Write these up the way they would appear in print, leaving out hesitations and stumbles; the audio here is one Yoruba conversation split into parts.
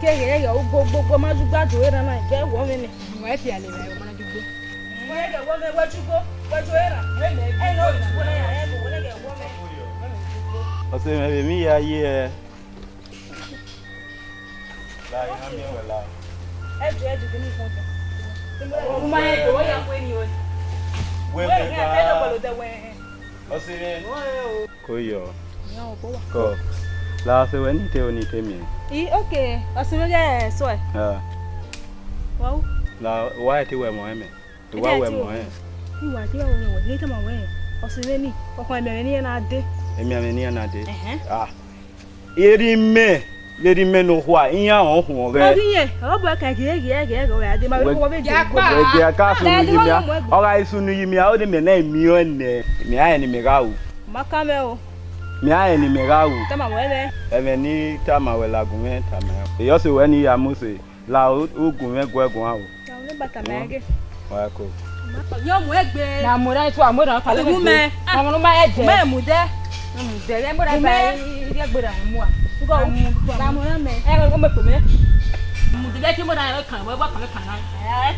ke ya gbogbo ma ju gbadu era na je wo mi ni mo e fi ale re mo na jugbo mo ye wo me wa jugo wa ju era e no wo na ya e wo na ge wo me o se me mi ya ye la ina mi wala e ju ni ko mo ma e do ya ko ni o we we e do bolo de we o se me ko yo no ko wa ko la se we ni te mi okay o se me ge so e wow la wa ti we mo eme wa we mo e iwa ti o we ni te ma we o se me ni o ko me ni na de emi ame ni na de eri me no ho a iya ho re odi ye o bo ka ge we ade ma we ko be je we ge ka su ni yimia o ga isu ni yimia o de me na emi o ne mi aye ni me ga wu maka me o mi aye ni me ga wu ta ma we le eme ni ta ma we la gun me ta me e yo se we ni ya mu se la o gun me gwegun a o ta o ni bata me ge wa ko yo mu egbe na mo ra tu amo na kale mu me mo ma e je me mu de le mo ra ba ye gbera mu a ko na mo na me e ko me pe me mu de ti mo ra kan we wa kan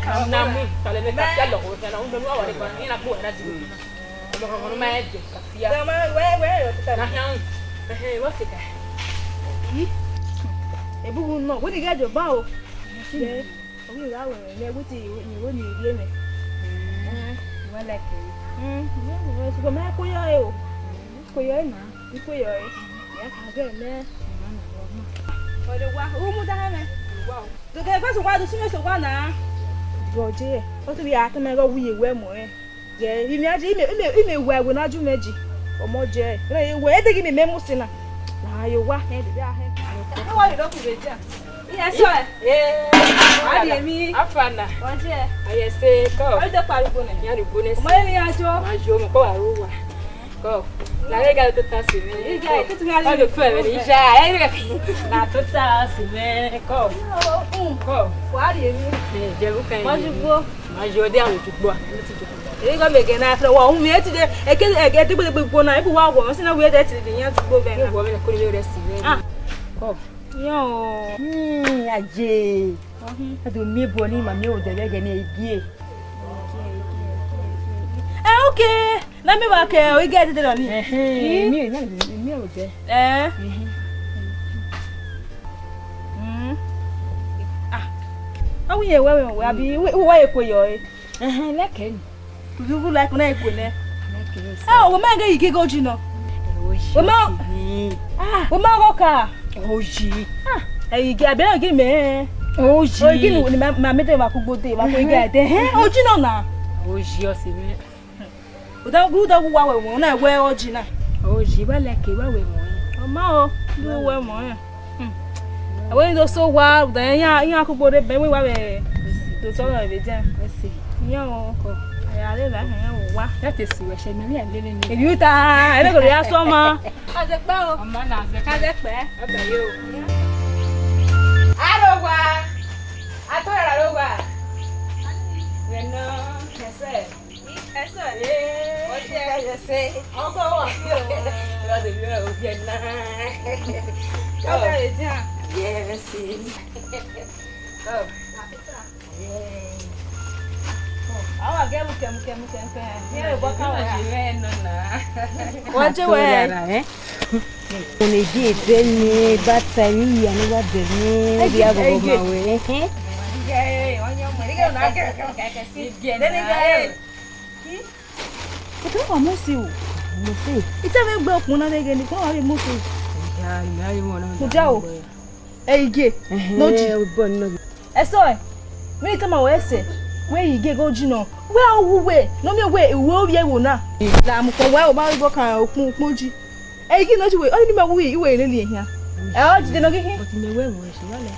na na mu kale me ka ya lo ho na o do wa re ko ni na bu era di mo ma e je ka fia da ma we yo ta na han wa se ka e bu no we di ga jo ba o se o mi ga we le we ti ni wo ni ri me wa la ke we so ma ko yo e o ko yo na ko yo e ya ka ge me o de wa o mu da me wa o to ke fa so wa do sume so wa na roje o to bi ata me go wuye we mo e je imi aje ime we na ju meji o mo je re we de gi me mu sina na yo wa e de ahe e wa le do ku be ja iya so wa de mi afana o je aye se ko o de pariwo ne ya ri bonus mo le ajo ma jo mo ko wa ru wa ko la rega to ta si me ija e tu ngali o fe me ija e rega na to ta si me ko wa de mi je bu kan mo ju bo ma jo de awon jugbo e go me ge na afra wa hu mi e ti de e ke ti gbo na e bu wa wo mo sina we de ti de yan jugbo be na wo me ko ni re si me ko yo aje ado mi bo ni ma mi o de ge ni igie okay na me ba ke o ige de lo ni mi o de awu ye we abi we e ko yo e leke ni you like na e ko ne leke o ma ge ige go jino o ma go ka oji ige abi ige me oji ige ni ma me de ma ku gbode ma ko ige de oji no na oji o se me o da gru da wa we na we oji na oji ba leke wa we mo o ma o do we mo àwọn ni do so wa da yan akugbo de be we wa be do so na be jan ese yan o ko ya le la yan o wa that is we se me le ni ebi uta ele ko ya so ma a se pe o ama na se ka se pe aba yo arowa atora rowa bueno ese o je ese ogo wa si o lo de yo o je na o da le jan yes oh awa ge mu ke ni e bo ka wa no na wa je we on est dit ni bataille ya ni wa de ni bi ago ma we ge onyo mo ni ge na ge ke si de ni ge ko to mo si o mo se ite me gbe okun na ge ni ko wa mo si ya na yi mo na mo ja o ige no ji bo no eso e mi ta ma we se we ige go ji no we owu we no me we iwe obi ewo na la mu ko we o ma go kan okun ji igi no ji we o ni me wu iwe ile le hia e o ji de no gi hi o ti me we mo se wale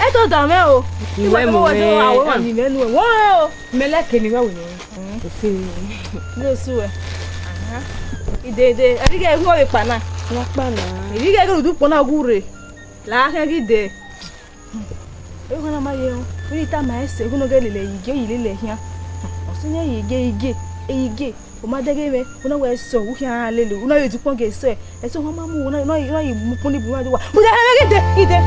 e to da me o iwe mo we awo wa ni menu e won o meleke ni wa we ni o se no su e ide ige hu o pa na wa pa na ige go du po na gure la ke gide e ko na ma ye o ni ta ma ese ko no ge lele ige yi lele hia o se ni ige o ma de ge me o na we so wu hia lele o na ye du pon ge so e so ma mu o na yi mu pon ni bu ma de wa mo de ide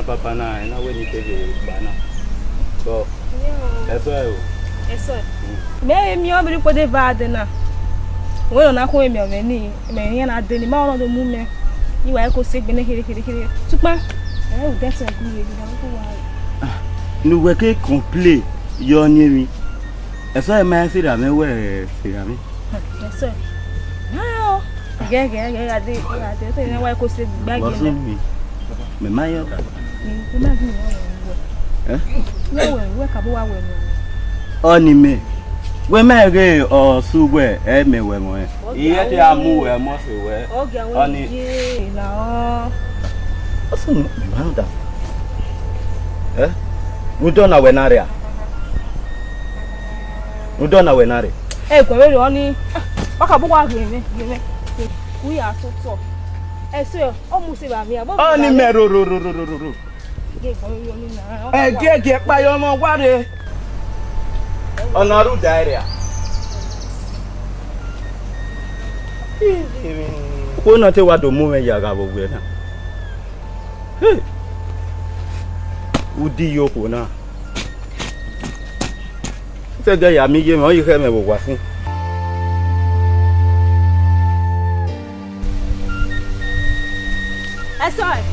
Papa na, and I wouldn't take it banana. So, that's why. Yes, sir. May me only put the vadena. Well, not going to me, may I did the mouth of the movement. You are go sick in the here. Super. Oh, that's a good. No, we can't complete your near me. As I may say, I'm aware, yes, sir. No, yeah, I did. I didn't know I could sit back in me. Me mayo ka. Oni me. We me ge o suwe e me we mo e. Iye ti amu we mo se we. Oni na. Oso me manda. Udona we naria. Udona we nari. Kwa we oni. Baka bugwa gbe me. We are so. Sir, almost about me. Only mero. Get by your mom. What is on our diarrhea? Who not what the movement you have with her? Hey, would you open now? Said they are me, you know, you have never watching. I saw it.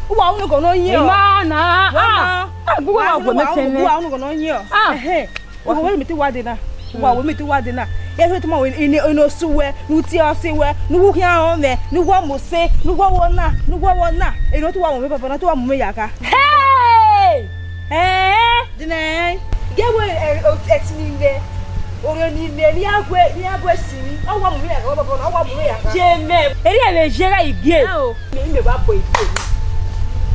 Wow, no, no, you. Mana. Go out with me. Wow, no, you. Hey, what will me to Wadina? What will me to Wadina? Every tomorrow in no sewer, no tear sewer, no here on there, no one will say, no one, no one, and not one with a not one Mayaka. Hey! Eh? The name? Get away, exiting there. Or you need near West. I want me. I want me. Jemmy, I get. Me about boy.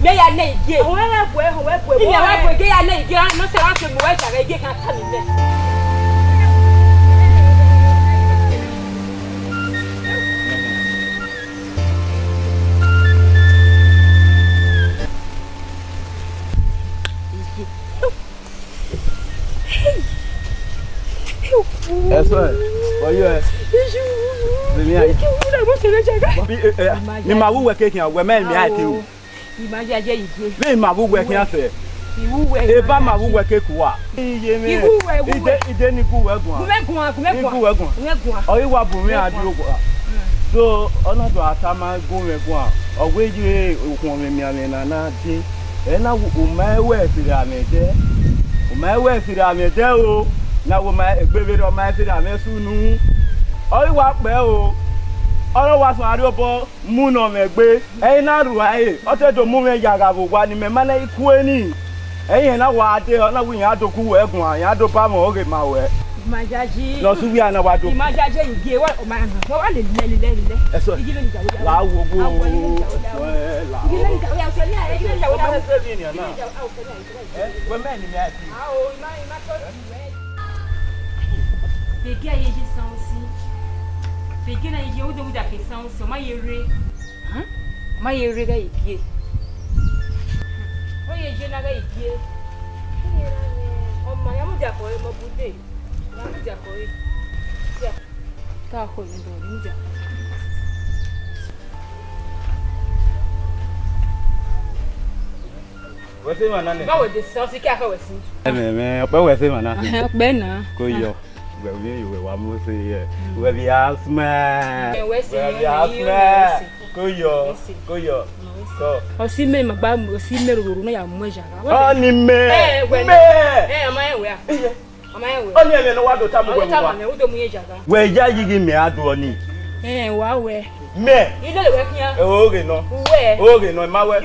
me ya na ige o we bo e ho we bo e ni ya bo ge ya na ige no se wa se mo wa ja ige kan ta mi le Eso es. Oye. Ni ma wu weke kian we men mi ati o. Imagine aje ige. Ni ma wu weke kian se. E ba ma wu weke kuwa. Iye mi. Ide ni ku wegun. Ku wegun. O yi wa bu mi adi o kwa. So ona do atama gun wegun a. Ogwe ji okun mi ami na ti. E na wo ma we firi amede. O ma we firi amede o. Na wo ma egbebere o ma firi amesunu. O yi wa pe o. Oro wa sun ari obo mu no megbe eyin na ru aye o te do mu me yaga bo wa ni me ma na iku eni eyin na wa ade na wu yan adoku egun yan ado ba mo ore ma we Imajaji lo su wi ana wa do Imajaji ige wa o ma na wa le eso igi le njawo la wo go igi le njawo ya so ni a igi le njawo o ma se bi ni na we me ni mi ati o ima to we pe aye ji san aussi Peguei na igreja onde eu da questão, se uma ire, uma ire ga igreja. O igreja na ga igreja. O mãe amu dia coi, mo bude. Amu dia coi. Dia. Tá coi ndo ni dia. we se mana ne Ba we de so si ka ka we si. me pe we se mana Pe na. ko yo we we wa mo se ye we bi asma We si ko yo so o si me magba o si me ruru na ya mo ja o ni me ama e we a ama e we o ni eme no wa do ta mo o ta ma ne o do mu ye ja ga we ja yigi me ado ni wa we me ile le we kian oge no ma we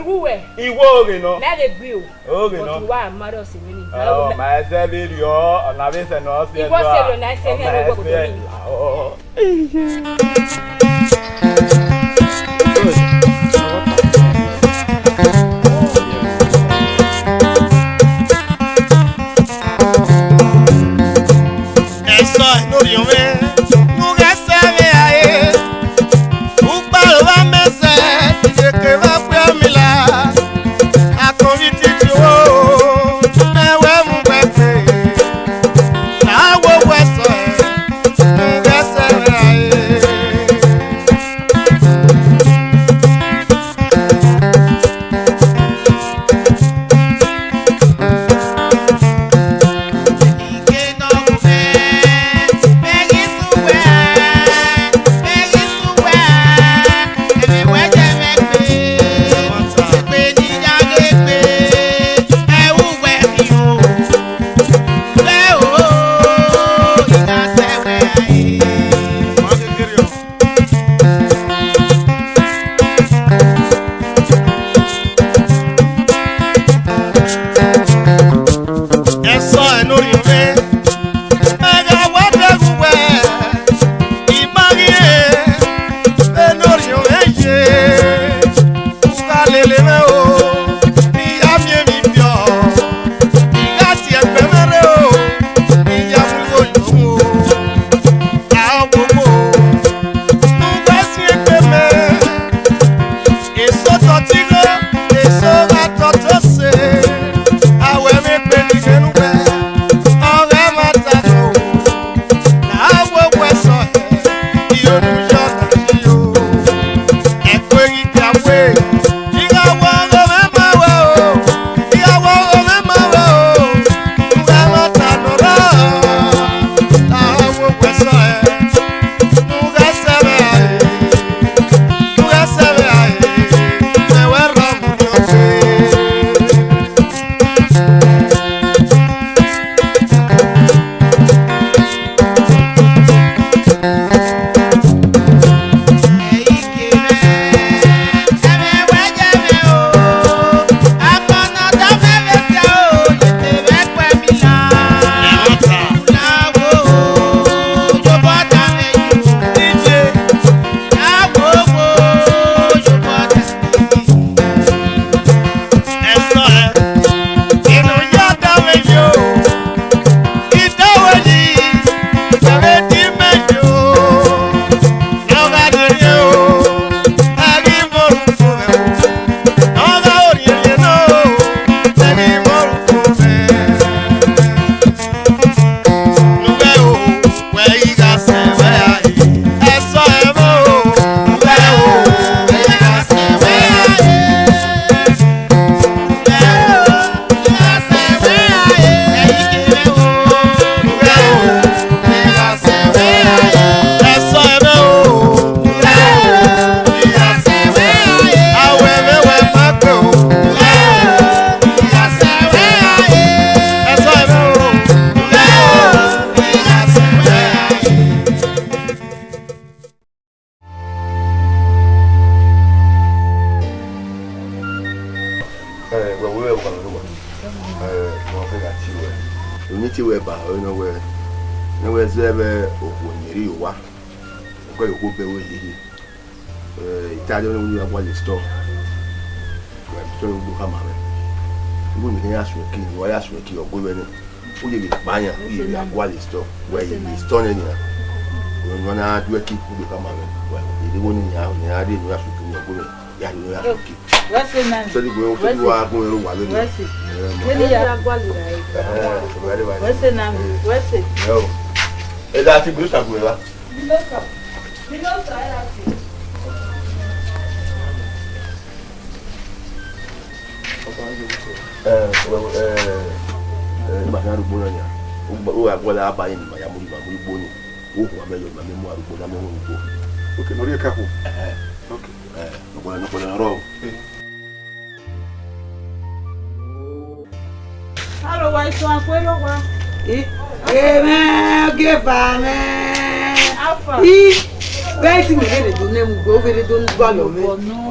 iwo oge no na de gbi o oge no wa ma do si mi ni oh ma se bi rio ona be se no se Iwo se lo na se ni ro go do mi oh Eso no dio me nunca sabe ahí un palo va a meser dice que va a mi la a convite yo me voy muy pepe na wo eso nunca sabe ahí ti we ba no we no we zebe okonyeri wa ko yo ko be we yi Italian when you have one store we so you come out you need to ask me why ask me your go when you be banya you have one store where you store in here when you na do keep you come out well you won in here you are dey you ask me your go ya you have to keep what's the name so you go wa le what's it really ya gwali right what's the name what's it no e da ti group ta go la Magana rubona nya. O agbola abayin ma ya muri gbo ni. O ko ameyo ma memu arugbo na memu rugbo. Okay, no ri ka ko. Okay. No ko na ro. Hello, why so akwelo wa? Me give me. Alpha. Wait me dey do name go very don gbalo me. No.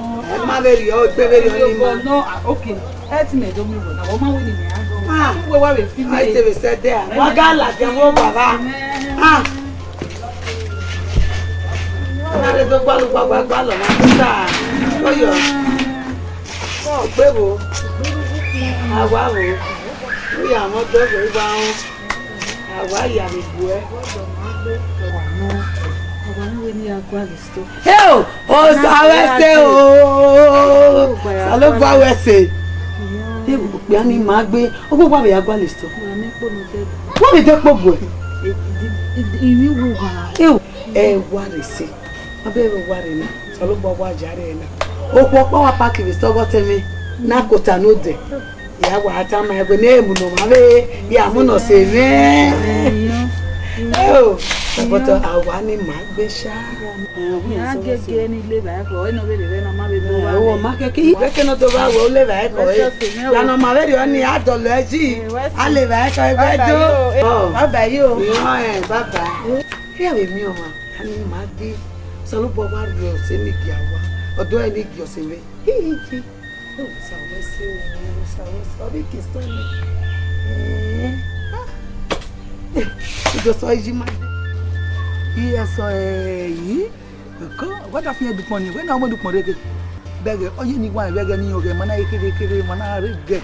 Ma very o gbe very oni ma. No, okay. Let me do me na wo ma we ni me ago. We wa we fi me. I say we said there. Magala je wo baba. Mare do gbalo gbalo ma ta. Oyo. O gbe wo. Awa wo. O ya mo do gbe gba won. Awa ya mi bu e. Hey, oh, Sylvester, oh, Salon va wese. Hey, we ani magbe. O gbogbo abe agba le sto. What be dey gbogbo? Iwi wo gan. Eh, wa re se. Abe wa re ni. Salon gbo wa jare na. O po pa wa park we sto go temi. Na kota no de. Ya wa ata ma ego na emu no ma be. Ya mu no se me. Oh, but awa ni magbe sha. Ya gege ni le ba ko, eno be le na ma be bo wa. O ma keke no to ba wo le ba ko e. Ya no ma be ri oni adolo eji. A le ba ko e bejo. Oh, baba yo. Yo baba. Here we mi o ma. Ani magbe. So lo bo wa ri o se ni gi awa. Odo e ni gi o se we. Hiji. O sa we se o sa we so be ki sto ni. Ìjọsọ ìjìmá yìí ẹ̀sọ́ yìí ẹ̀kọ́ wọ́n fi ẹ̀dùn pọ̀ ní wọ́n náà ọmọdún pọ̀ rẹ̀ bẹ̀rẹ̀ ọyẹ́ ní wọ́n bẹ̀rẹ̀ ní ọ̀rẹ́ mọ́ná kékeré mọ́ná rẹ̀ gẹ̀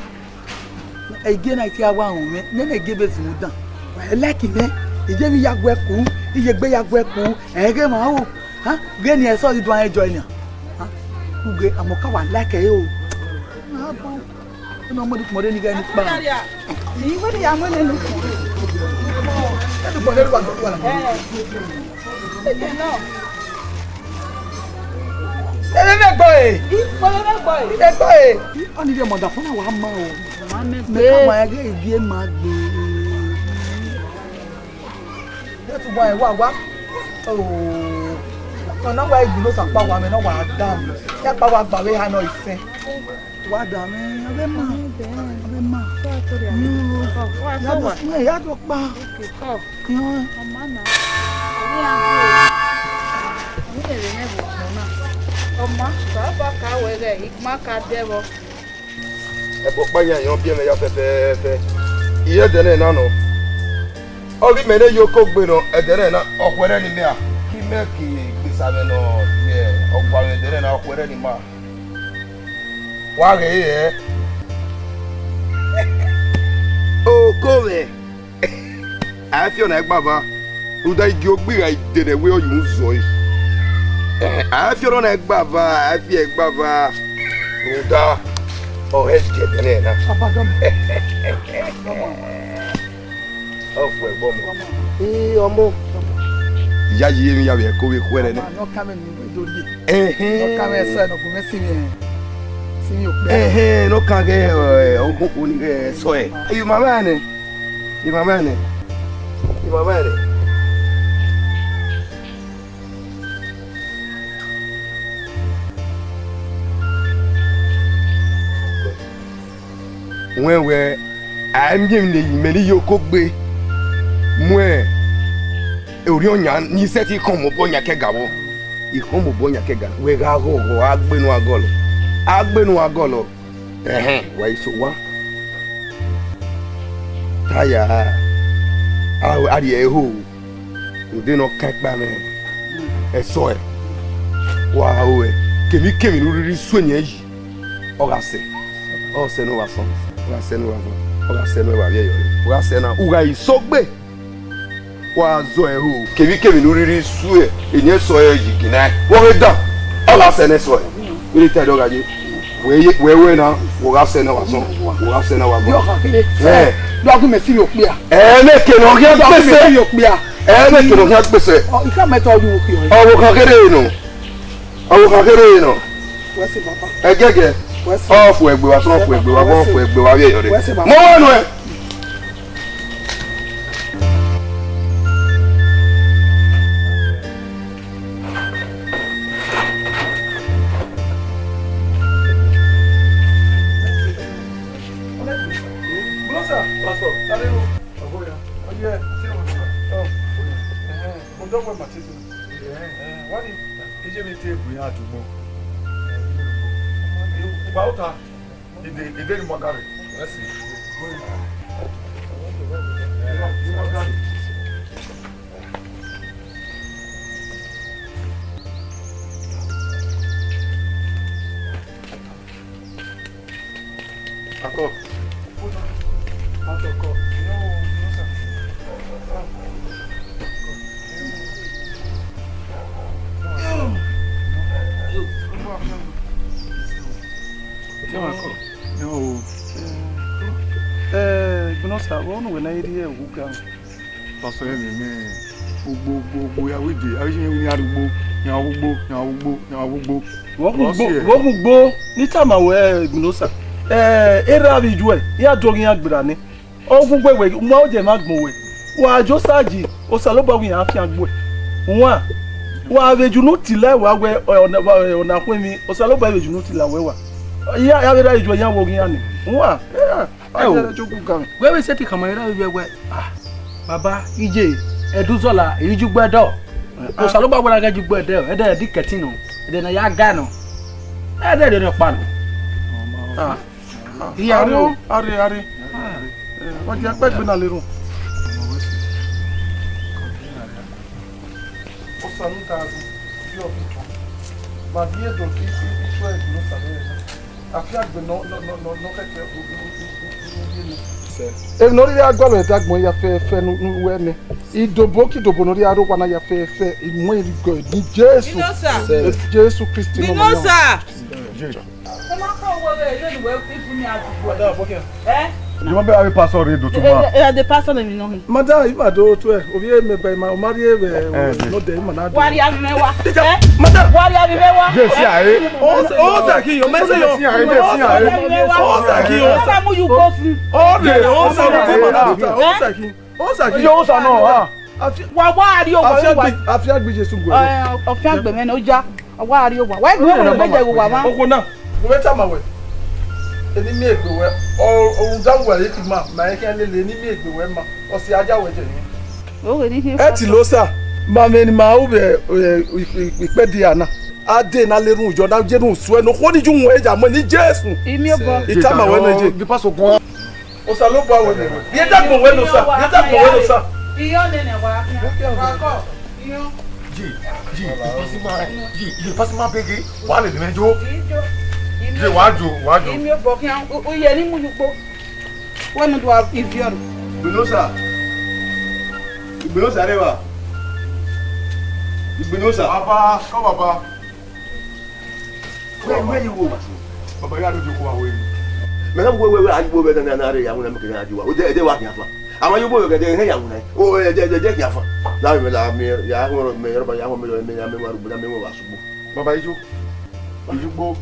ẹ̀gẹ́ náà ti àwọn àrùn mi nínú ẹ̀gẹ́ bẹ̀ sì mú dàn ẹ̀lẹ́kìnẹ́ ìjẹ́ mi yàgò ẹ̀kú ìyẹ́ gbé yàgò ẹ̀kú ẹ̀gẹ́ máa wò gẹ́ ni ẹ̀sọ́ ìdún ẹ̀jọ̀ ènìyàn kúgẹ àmọ́káwà lẹ́kẹ̀ẹ́ o ọmọdún pọ̀ rẹ̀ ní gẹ́ ní pa. Oni de moda fún wa ma o. Me ka ma ge idie ma gbe. E tu wa e wa. Oh. Ona wa igi lo san pa wa me na wa dam. Ya pa wa gba we ha no ife. Wa da me, abe ma. Ya do pa. Yo. Ọmọ na. Orí ago. Ni le ne bo na. Ọmọ baba ka we re, ikma ka debo. E bo pa yan bi me ya fefe. Iye de na no. Ori me ne yo ko gbe no, e de na okwere ni me a. Ki me ki gbisa me no, ye, ogba me de na okwere ni ma. Wa re ye. O ko me. A fi ona egba ba. Uda igi ogbira idere we oyun zo yi. A fi ona egba ba, a fi egba ba. Uda o eje de na. Abadom. O fu egbo mo. Omo. Iya yi mi ya we ko we kwere ni. No kame ni do li. No kame so no go me si mi. Si mi o pe. No kan ge ogun oni so e. You mama ni. You mama ni. You mama ni. Wewe amjim le meri yoko gbe mu e ori onya ni se ti kan mo bonya ke gawo ikon mo bonya ke ga we ga go agbenu agolo wa iso wa taya Adi eho. Ode no kan pa me. Eso e. Wa o e. Kemi no riri sonya yi. Oga se. O se no wa so. Oga se no wa so. Oga se no wa ye yo. Oga se na uga yi sogbe. Wa zo eho. Kemi no riri su e. Enye so e yi gina. Wo he dan. Oga se ne so e. We te do gaje. We na oga se na wa so. Oga se na wa go. Dogu me fi okpia. Me ke no ge gbese okpia. Me ke no ge gbese. Oh, ika meta oju okio. Owo kan kere no. Owo kan kere no. Wesi papa. Egege. Wesi. O fu egbe wa so fu egbe wa go fu egbe wa ye yore. Mo wa nu e. Gbogbo ní tàmà wẹ́ gbinosa era bi juwe ya jogi ya gbirani ogun gbewe mo o je ma gbonwe wa jo saji o saloba wi ya fi agbo wa avejunu tile wa we ona kwemi o saloba avejunu tile wa ya be ra juwe ya wogi ya ni wa ajere jogu gan we se ti kamera we baba ije eduzola ejugbedo o saloba wa ga jugbedo e de diketino e de na ya ga no e de no pa no Are. What you expect me na lero? O saluta yo bitu. Ma die do ki iso e no saluta. Afia gbe no keke o. E no ri agba be dagbon ya fe nu we ni. Idobo ki dobo no ri aro kwa na ya fe imu iri go ni Jesu Kristi no. Minosa. You want to be pastor redo tomorrow? The pastor na mi no. Madam, if I do to obi me by my marry no dey man na. Wari abi mewa. Madam, wari abi mewa. Je si are. O saki yo, me say yo. O saki yo. Sa mu you go fun. O saki. O saki. Yo sa no ha. Wa wari o wa. Afia gbe Jesu go. Ofia gbe me na oja. Wari o wa. Wa gbe o beje go wa ma. Ogo na. Go beta ma we. Eni mi egbe we o dan wa yiki ma e kan lele ni mi egbe we ma o si aja we je ni o we ni ki e ti lo sa ma me ni ma o be ipe di ana ade na lerun ujo na je nu su enu ko ni ju won eja mo ni Jesu imi obo ita ma we na je Bi paso gon. o sa lo ba we ni ye da gbo we no sa iyo ne wa ko iyo Ji paso ma bege wa le mejo. Je waju. Imi obo ki o ye ni mu yupo wonu do ivion Gbinosa rewa. Gbinosa. Baba, come baba. Where you go? Baba ya do ko wa we. Me na we ajibo be na re ya wona me ke ajiwa. O de wa kiafa. Ama yo bo ke de he ya wona. O de kiafa. La me ya ho me yoruba ya ho me ya me waru na me wa subu. Baba ijo. Ijugbo.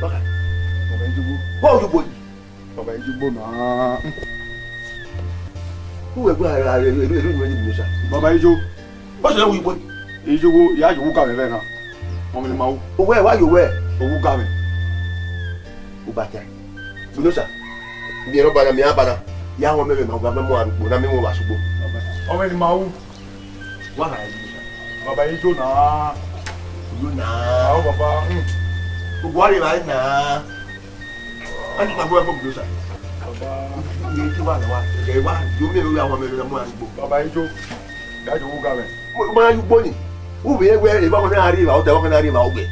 Baka. Baba ijugbo. Wo ojugbo. Baba ijugbo na. Who go are you Gbinosa? Baba ijo. What so we go? Ijugbo ya ju ka me be na. Mo mi ma wo. O where you where? Owu ka me. Ubata. Gbinosa. Mi yoruba na mi abana. Ya ho me ma gba mo arugbo na me mo wa subu. O me ni ma wo. Wa ha Gbinosa. Baba ijo na. Na. O baba. Gbogbo ari ba na. Ani ma bo Gbinosa. Ni tu ba na wa. Ke wa, yo me wi àwọn me lo mo agbo. Baba ijo. Dajo wo ga me. Mo ya gbo ni. U be we e ba mo na ri ba o te wa na ri ba o gbe.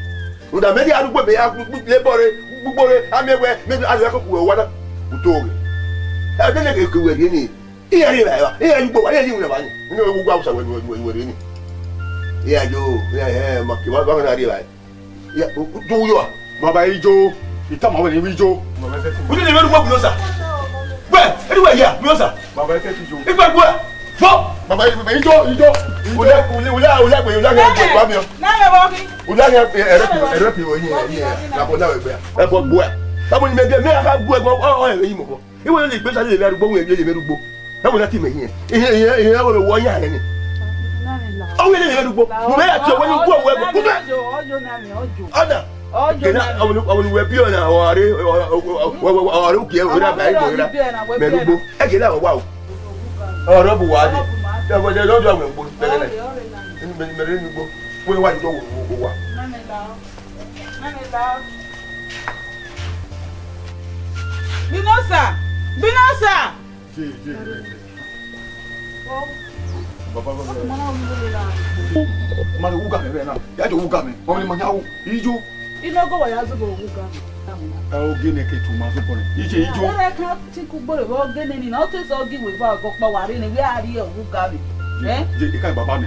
Nda me di adugbo be ya lebore, gbugbore, amewe, me azu ko ku wa na. Utoge. E de ne ke we ni. Iya ri ba ya. Iya gbo wa, iya ri un ba ni. Ni o gbo awusa we ni. Iya jo, iya ma ki wa ba na ri ba. Ya, do yo. Baba ijo. Ita ma we ni ijo. O de le meru gbo sa. Gbe, anyway ya, mi o sa. Baba ese ti jo. Igba gbo. Fo. Baba ijo. Ule pe ule ga gbo mi o. Na me bo ki. Ule ga ere pe o yin na bo na we gbe. E fo gbo. Tabo ni me bi me aka gbo egbo o e yin mo ko. Iwo le gbe sa le meru gbo we le meru gbo. Tabo na ti me yin. Ihe wo yan ni. O we le meru gbo. Mo me ati o wo ni gbo we gbo. Ojo na me ojo. Ada. Kena awon we bi ona ore ukie ora ba igbo ora. Meru gbo. E ke la wa o. Oro bu wa ni. E bo je lodo awon gbo tele. Meru ni gbo. We wa jo wo wa. Na me la. Binosa. Ji. Baba go. Ma go ga me be na. Ya jo ga me. O ni mo nyawo. Ijo. Inogo wa ya zugo wuga. O gene ke tu ma so ko ni. Ije ijo. Ere ka ti ku gboro wo gene ni na o te so gi we fa go pa wa ri ni we ari e wuga mi. Je ka baba mi.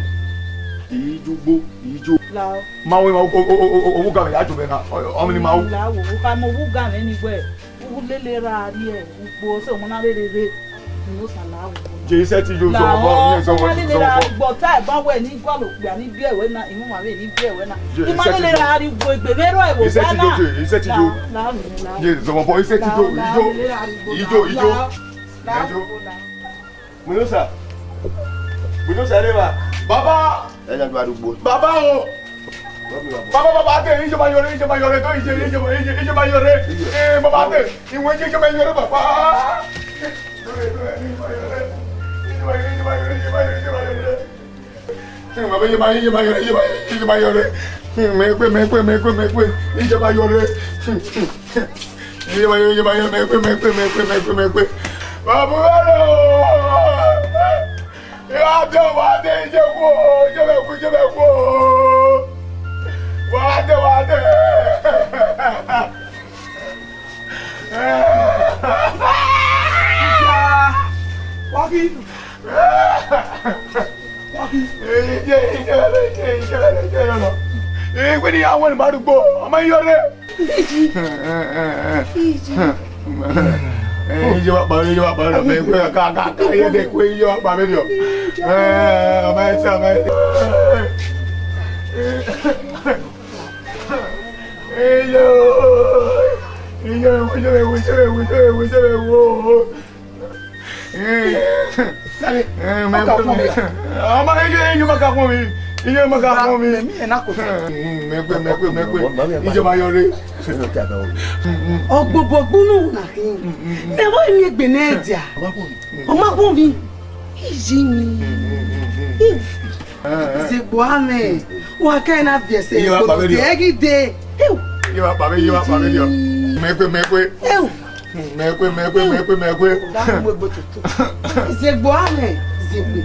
Ijo gbo, ijo. La. Ma we o ga me ya jo be na. O ni ma wo. La wo ka mo wuga mi ni we. Wu lele ra ari e ugbo so mo na rere. Mo sala wo. Je ise ti jo so bo ni so wo. Gbo ta ba we ni gbo lo pe ani bi ewe na imu ma we ni bi ewe na. Ima lele ra ari gbo igbe mero e wo ba na. Ise ti jo. Je so bo ise ti jo. Ijo. Munosa reba. Baba. E ja do adugbo. Baba o. Baba te ijo ba yore to ijo ba yore. Baba te iwe ijo ba yore baba. When you want to go, am I your Iye ma ka fún mi. Mi na ko fe. Ijo ma yore. Ogbogbonu na kin. Me wo mi gbe na edia. O ma fún mi. Iji ni. Zigbo ame. Wa ka na biese. Ko te egide. Iye wa pa mi yo. Mekwe. Da mo gbo tutu. Zigbo ame. Zigbo.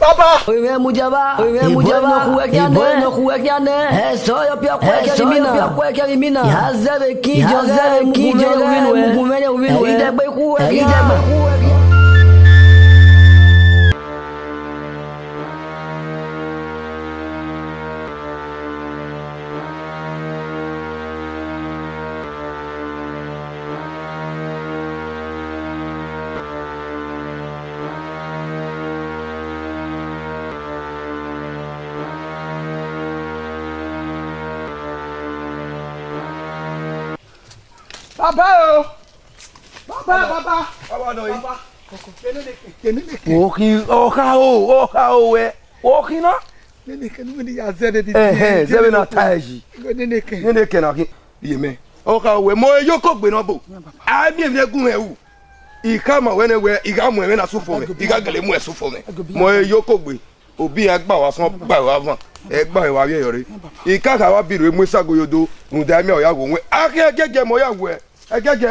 Baba. Oye mujaba, no kuwekiane. Eso yo pia kwa elimina. Yazebe kijo winwe. Idegbe kuwekiane. Baba. Oka we. Okina? Zebe na taji. Nene na ki. Yeme. Oka we mo yoko gbe no bo. Ami emi egun ewu. Ika ma wene we, iga mu na sufo me. Iga gele mu esufo me. Mo yoko gbe. Obi agba wa son gba wa van. Egba wa ye yore. Ika ka wa biru emu sagoyodo. Nda mi o ya wo we. Akegege mo ya wo e. Egege.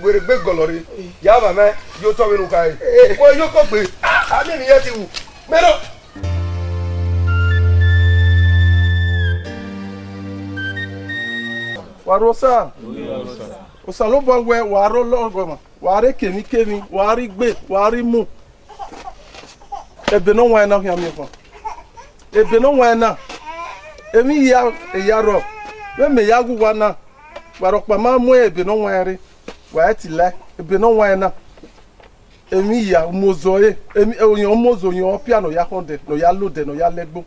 Were gbe golori. Ya ba me yo to we nu kai. Mo yoko gbe. Ami mi ye ti wu. Mero. Warosa. Osalo bo we waro logoma. Ware kemi, wari gbe, wari mu. Ebe no wa na hia me fo. Ebe no wa na. Emi ya ro. Me ya gugwa na. Waro pa ma mu ebe no wa ri. Wa ti la. Ebe no wa na. Emi ya mozoe. Emi oyan mozo yan piano ya honde, no ya lode, no ya legbo.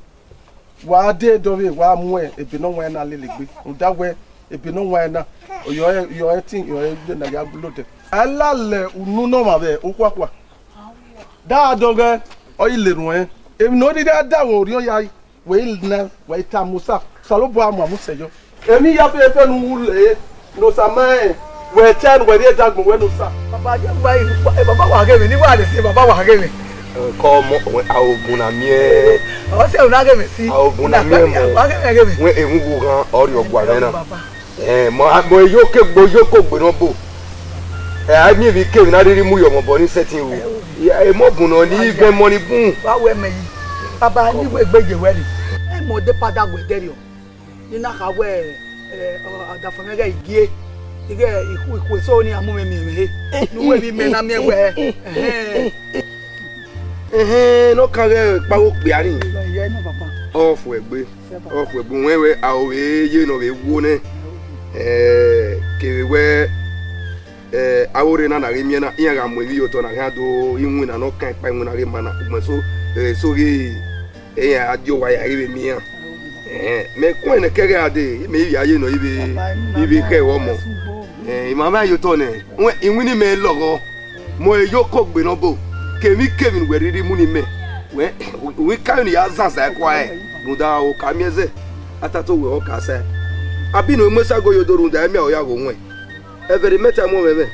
Wa de dove wa mu ebe no wa na lelegbe. Ndawe ebe no wa na. Yo etin yo egbe na ya lode. Alale unu no ma be okwakwa. Da doge o ile run e. Emi no di da wo ri o ya we na we ta musa. Salo bo amu amusejo. Emi ya fe nu wule no samae we ten we dey dagbo we no sa. Baba je gba baba wa ge mi ni wa de si baba wa ge mi. Ko mo aogun na mi e. O se una ge mi si. Aogun na mi mo. Wa ge mi. We emugu gan ori ogwa re na. Mo yoko gbe no bo. Ami bi ke na riri mu yo mo bo ni setting o. E mo bun no ni ibe mo ni bun. Wa we me yi. Baba ni we gbeje we ri. E mo de pada gbe deri o. Ni na ka we ada fo mega igie. Ige iku so ni amu me mi. Nu we bi me na me we. No kan re pa wo pe ari. Ye no papa. Ofu egbe wewe awe ye no we wo ne. Kewe awore na remi na iya ga mo wi oto na ha do inwu na no kan pa inwu na re mana mo so ri ya adio wa ya re mi ya me ko ne kere ade me wi aye no ibi ke wo mo mama yo to ne inwu ni me logo mo yoko gbe no bo kemi we riri mu ni me we ka ni ya zansa kwa no da o ka mieze atato we o ka se abi no mesa go yodoru da mi o ya go nwe every meta mo meme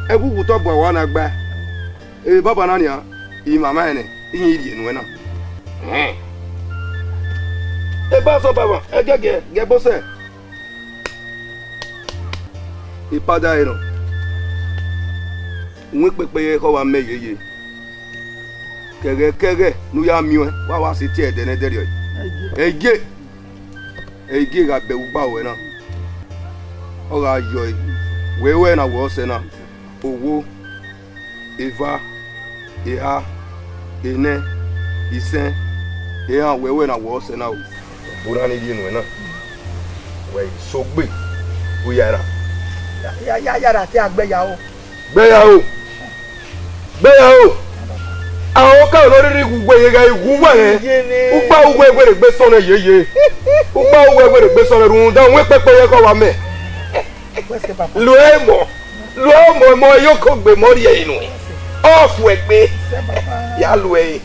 egugu to bo wa na gba baba na nia I mama ene yin iri enu na ba so baba ge bo se ipada ero nwe pepe ko wa meyeye kege nu ya miwe wa si ti ede ne deri ege ga be ugba we na o ga yo wewe na wo se na owo eva eha ene isen eha wewe na wo se na o bura ni di nu na we so gbe o yara yara ti agbeyawo àwọn ka lórí gugbe yega igugba yẹn ugba ugbe gbere gbe so na yeye ugba ugbe gbere gbe so na run da won pepe ye ko wa me lo mo mo yoko gbe mo ri inu off we gbe ya lo e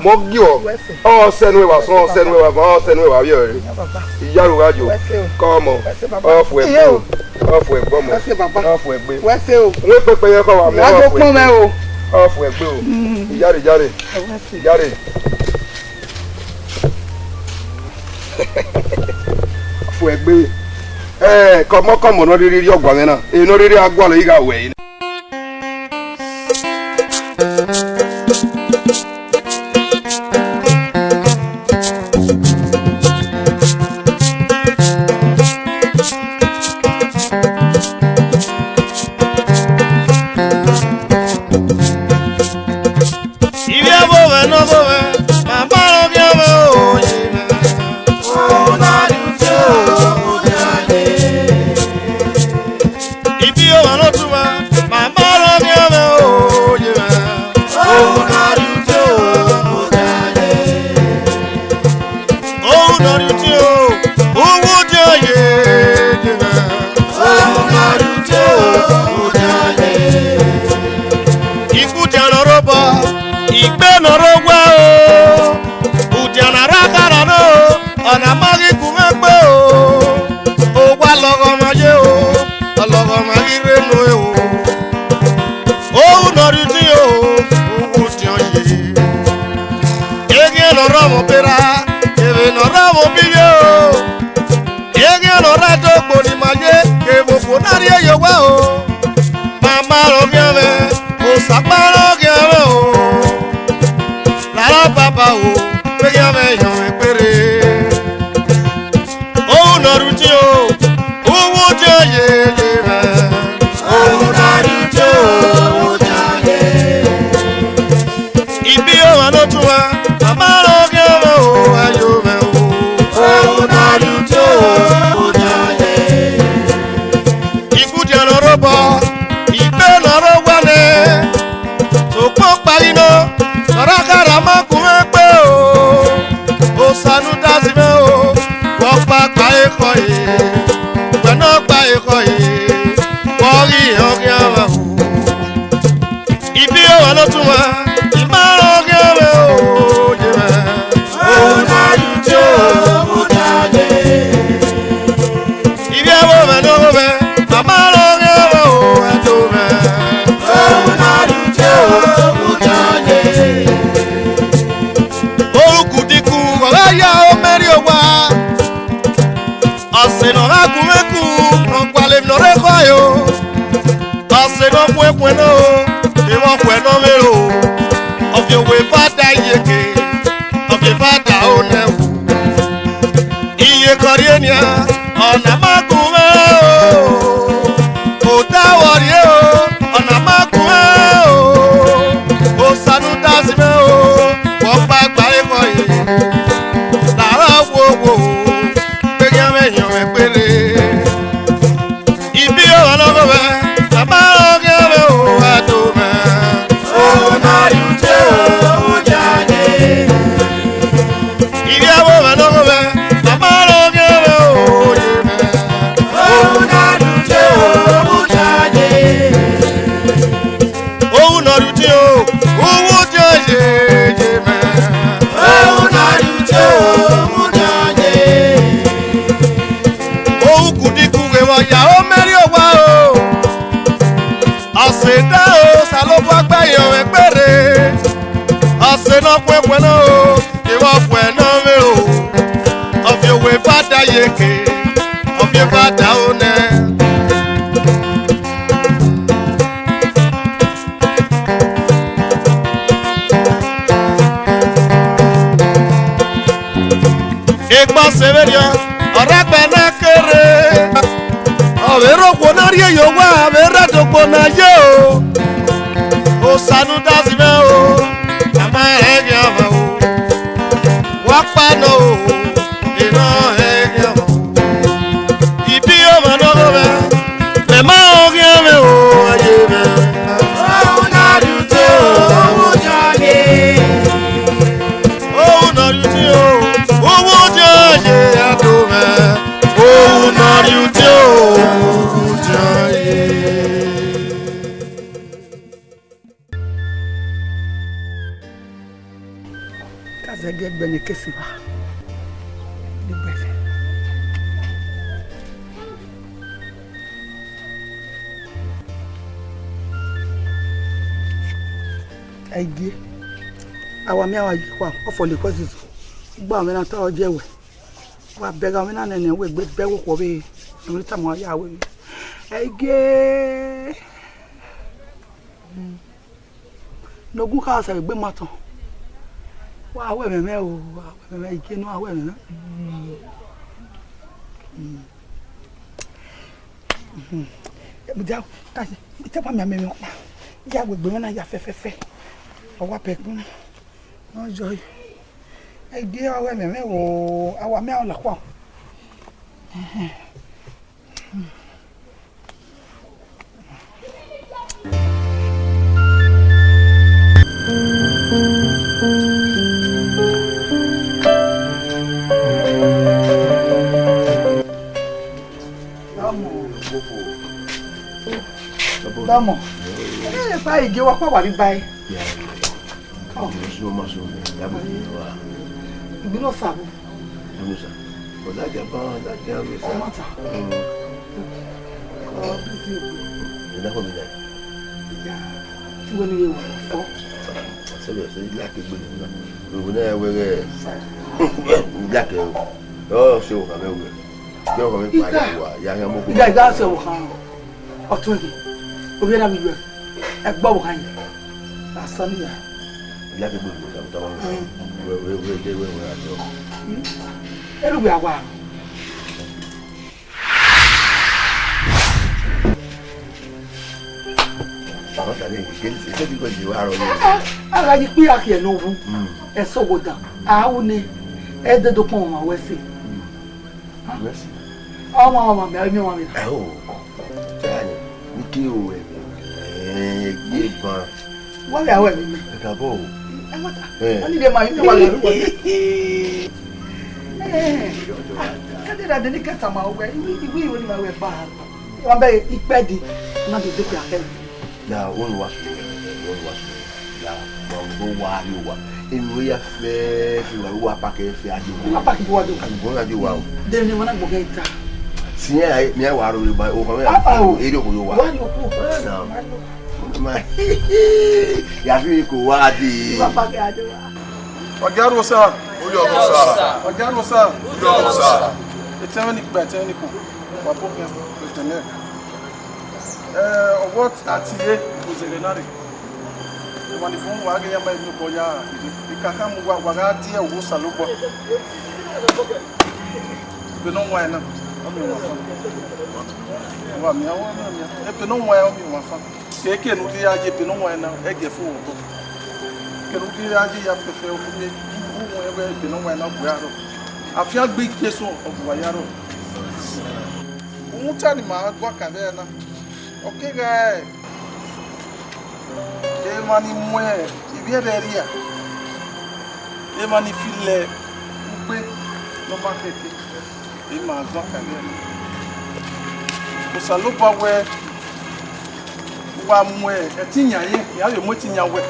mo gi o senu we wa so senu we wa bi ore iya ro wajo ko mo off we gbo mo off we gbe won pepe ye ko wa me off we gbe o jare off we gbe komo no riri ogwa me na ino riri agwa lo iga we Aigi awami awaji kwa ofole kwezi gba mi na ta oje we wa bega mi na nene we gbe bewo ko be mi ta mo ya we aigi no gu ka sa gbe maton wa awe meme o awe meme ike no awe meme mo ja ta se te pa mi meme pa ja gbegbe na ya fefefe o wa pe kun no joy e di awe meme o awa me o la kwa Damo. Pai, eu a qual ali vai. Oh, isso não mais um. Já vou lá. Não sabe. Não sabe. Vou dar de bom, dar de água. Oh, mata. Oh, preciso. Não vou me dar. Já. Tu vai me ver. Sabe, você já que bonito. Eu vou na ué. Já que eu. Oh, seu cabelo. Eu vou me pagar o ar. Já é muito. Já dá seu carro. Ó, tu aqui. Obi na biwe e gbo wo kan asani ya ya ke gbo ta ta we ajo eru bi awa ba ta ni ke se ti ko ji wa ro ni ara ji pi aki e no wu e so go dan a wu ni e de do pon ma we si yes o ma me mi wa mi o tani ni ki o Giban. Wọ́n lè àwẹ̀ mi. Ẹ̀ka bọ̀ o. Ẹ wọ́ta. Wọ́n ní ilé máa ń wà lórí wọ́n. Kádìrà dé ní kẹta máa wẹ̀ ìwé ìwé ni máa wẹ̀ bá a. Wọ́n bẹ ipẹ́ di náà tó dé pé àkẹ́lẹ́. Yà wọ́n wá sùn. Wọ́n wá sùn. Yà wọ́n wá ní wa. Èmi ó yà fẹ́ fi wà wíwá pàkẹ́ fẹ́ adé wa. Apákì bí wà dé. Àgbọ̀n adé wa o. Dèrè ni wọn náà gbọ̀ngàn ìta. Sinyɛ mi awaro le ba o kɔmɛ eri o ko yo wa yafi ko wa di wagaro sa Oyo musa wagaro sa Oyo musa etemi gba etemi ko wa po ke etemi what atiye ko zerenari wani fun wa ga yamba mi ko ya ikaka mu wa ga tie wo salobo benon wa na wa mi awo mi e pe no wa mi wa fa ke ke no ti aje pe no wa na e ge fu wo ke no ti aje ya fe fe o mi bu wo e pe no wa na bu ya ro afia gbe keso o bu wa ya ro umuta ni ma gwa ka be na o ke ga e mani mwe ibi e ria e mani file upe no market ima gwa ka be na Salon pa we wa mwe etinya ye ya le mo tinya we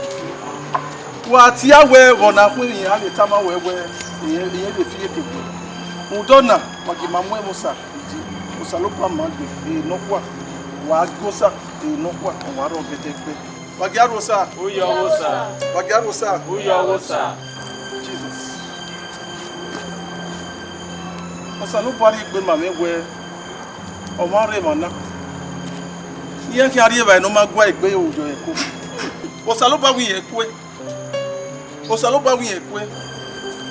wa ti awe rona fun yin a le ta ma we yin le fi eke bo udona wa ki ma mwe mo sa ji o salon pa ma gbe e no kwa wa go sa e no kwa wa ro gete pe wa gi aro sa o yo wo sa wa gi aro sa o yo wo sa Jesus o salon pa ri gbe ma me we o ma re mona iye ki ari ba no ma gwa igbe ojo eko o sa lo ba wi eko o sa lo ba wi eko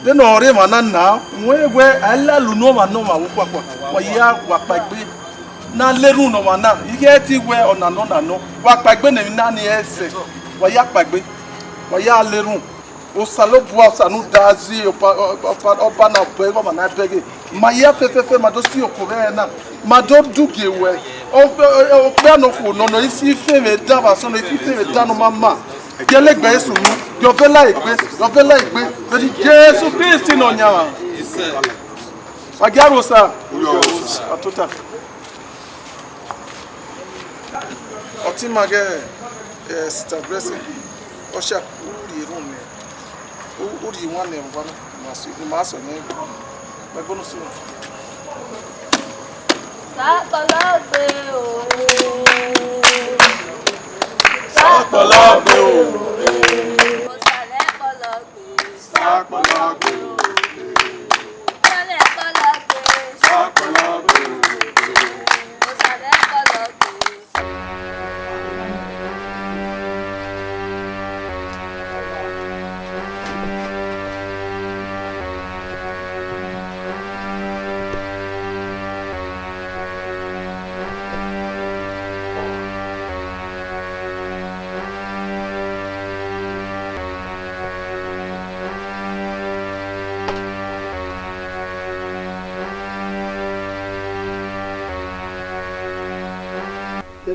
de no re mona na nwe egwe alalu no ma wo kwakwa wa ya wa pa igbe na leru no ma na ike ti we ona no na no wa pa igbe na ni ese wa ya pa igbe wa ya leru o sa lo bu asa nu dazi opa na pe ko ma na pege ma ya fefe ma do si okore na ma do duge we o pe no ko no no isi fe me da ba so no isi fe me da no mama gele gbe esu nu yo fe la igbe di Jesus Christ no nya agaro sa atuta oti mage sister blessing o sha uri room me uri one e vana maso ne ba bono so Sapalagbe o. Sapalagbe o. Osale palagbe. Sapalagbe o. Osale palagbe. Sapalagbe o. Osale palagbe.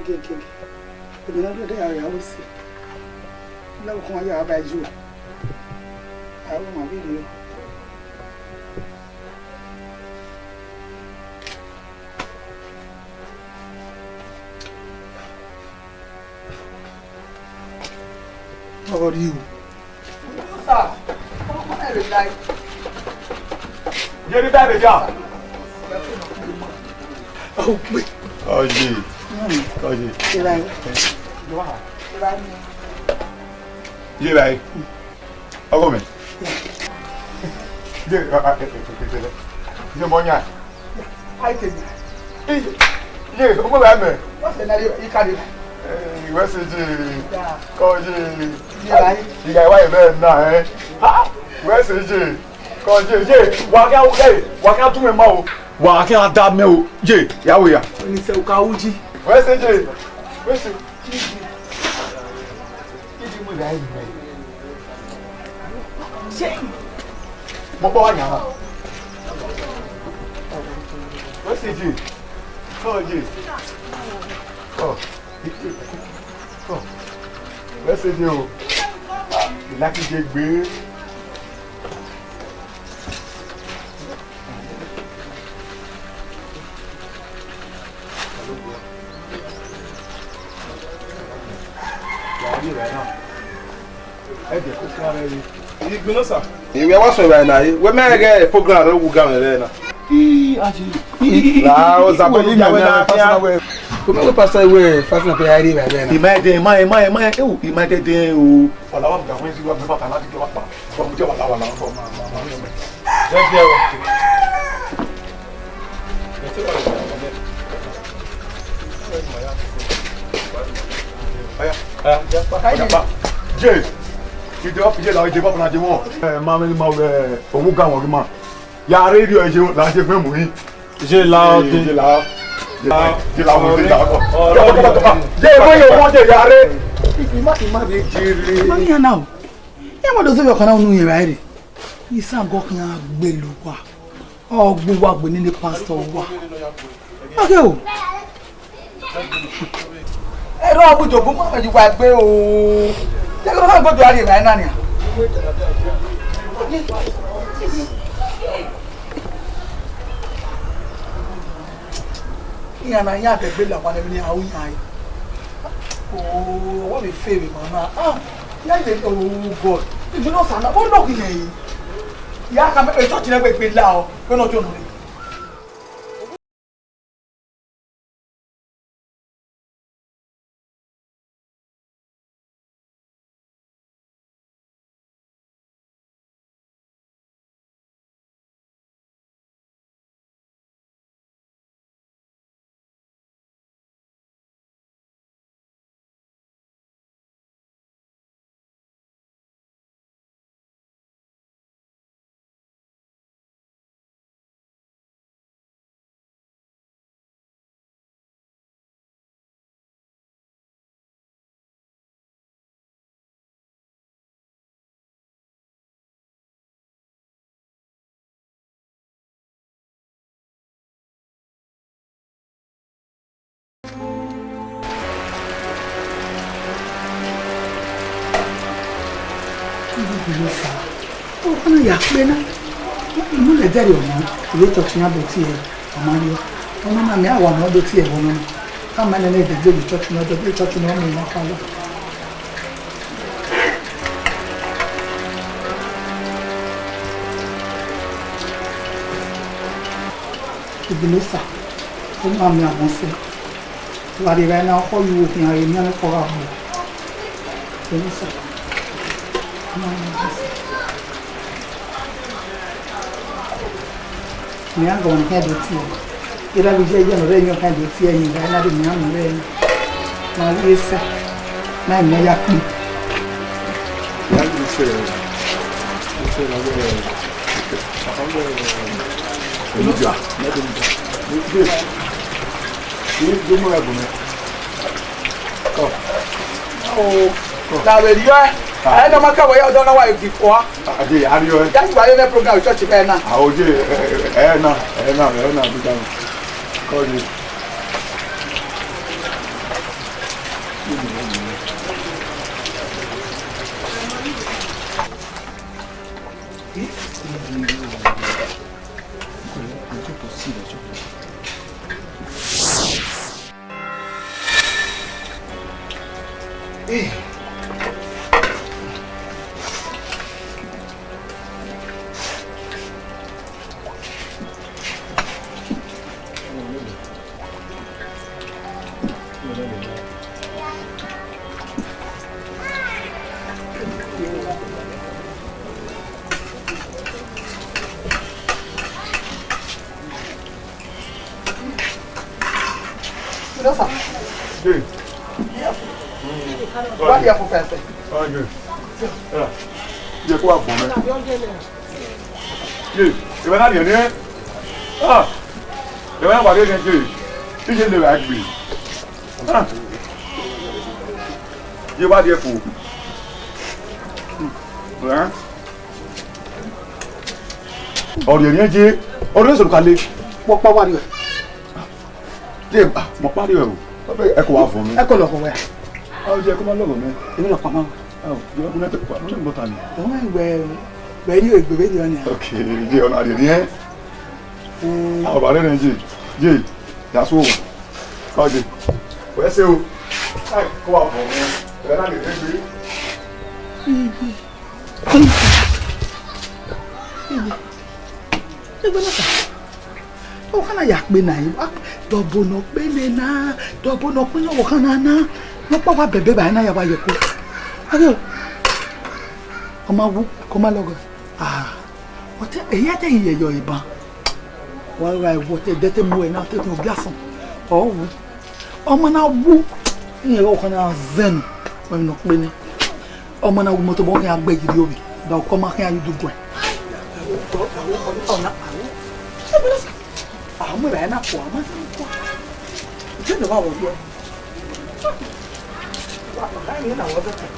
kékeré. Èmi náà lọ́dọ̀ yàrá ìyàwó sí. Lọ́wọ́ kan yàrá bá jù. Àwọn ọmọ bí mi. How are you? Sir, come on, everybody. Jerry Baby John. Oh, wait. Oh, gee. Oh, gee. Jerry. Oh, come in. Jerry, you're born yet. I can. Jerry, come on, man. What's the name? You can't. What's it? Oh, gee. You got white man now, eh? Where's it? Cause Jay, walk out to me, Mo. Walk out that mill, Jay. Yeah, we are. When you say Ukauji, Where's it, Jay? Where's it? Where's it, Jay? Oh, Jay. Oh. Oh. Where's it, you? You like it, Jay? Ìwé wá sọ̀rọ̀ ẹ̀ náà yìí, wọ́n mẹ́rin gẹ́ program rẹ̀ wù gàmẹ̀ rẹ̀ náà. Láà ó zàpọ̀ ní ìyàwó náà pásítọ̀ wẹ̀. Kò mẹ́wọ́ pásítọ̀ ìwé fásitì pé ayé rẹ̀ náà. Ìmọ̀ẹ́dẹ̀ ìmọ̀ẹ́dẹ̀ o. Ọ̀làwọ̀ mi kàwé sí wà mí bàtà láti jẹ́ wà pa. Fọ̀mù jẹ́ wà láwà láwà fọ̀mù àmọ́ ọmọ mi. Jẹ́jẹ́ o. Jay, ìdè ọ̀fìjẹ́ làwọn ìdè bọ́pọ̀ náà jẹ́ wọ́n. Máa mi máa wẹ̀ owó gà wọ́n kí máa. Yà rédíò ẹ̀ ṣe là ń ṣe fún mú yín. Jẹ́ làwọn dé. Jẹ́ làwọn dé dàgbọ́. Jẹ́ ìwé yóò wọ́n jẹ́ yà ré. Ìmá bí jèrè. Má ní àná o. Yẹ́ wọ́n lọ sí ọkàn náà nù yẹn rà rẹ̀. Ìsàngọ́ kan á gbé lu wa. Ọgbọ́n wa gbé nílé pásítọ̀ wa. Ọkẹ́ o. Ẹ̀rọ àbújọ fún mọ́mọ́ yìí wà gbé o. Jẹ́ kí ló máa gbọ́dọ̀ àrí ìrìn náà ni à. Ìyànà yín àtẹ̀gbé làwọn ẹni ní àwọn ìyá yìí. Ooo, wọ́n mi fẹ́ mi màmá. Yá ìdè ooo God. Ìgbóná sànà, ó lọ́ọ̀kì yẹn yìí. Ìyá kan mẹ́rin ṣọ́ọ̀ṣì náà gbé lá ọ, pé náà tó nù ní. Ìlú fa ó kọ́nà yà pé ná inú lè dẹ́rẹ̀ ọ̀nà ìwé ìtọ́jú yẹn bọ̀ tí ẹ̀ ọmọ rí ọmọ náà mi àwọn ọ̀nà ọdọ tí ẹ̀ wọ́n náà káàmù ẹni lè dẹ́gbẹ́ ìtọ́jú yẹn ọdọ bí ìtọ́jú yẹn mú ìmọ̀ kálọ̀. Ìgbìlẹ̀ fà ó máa mi àwọn fẹ́ ìwádìí rẹ̀ náà kọ́ lu òfin ààrẹ ní ọ̀nà kọ́ra àbọ̀ ìgbìlẹ̀ fà. Mi hanno un head of tea. Era vigile non regno head of tea in Ghana di mi hanno regno. Ma essa ma non è qui. Ya dice la vera. La verità I don't matter where you don't know why you keep for. That's why you program church here now. Ah, oje, na, be down. Call you. Uwadiae for. Orienje, orienso kale. Mo pa wa ri. Je mo pa ri o. E ko wa fún mi. E ko lo ko we. O je ko ma lo mi. Èmi lo pa ma. Oh, yo mo te pa, mo te bota ni. O ma we ni egbe be ni. Okay, je ona ri ni e. Ah, ba re nje. Je, ya so. Ka je. We se o. Ai, ko wa fún mi. E na le egbe. O kana yak be na yi. Dobo no pe le na. Dobo no pe yo kana na. No pa wa bebe ba na ya wa ye ko. Ayo. Ọmọ wu ko ma logo. Ah. O te e ya te ye yo iban. Wa ra wo te de te mu e na te no gason. O wu. Ọmọ na wu. Ni o kana zen. Wa no pe ni. Ọmọ na wu mo to bo kan agbe gidi obi. Ba ko ma kan ayu dugu e. Ọ̀nà àwọn ìrẹ̀ náà pọ̀ àmọ́ sí pọ̀ ìjọba wà wọ́n yẹ wà láyé náà wọ́n bẹ̀rẹ̀.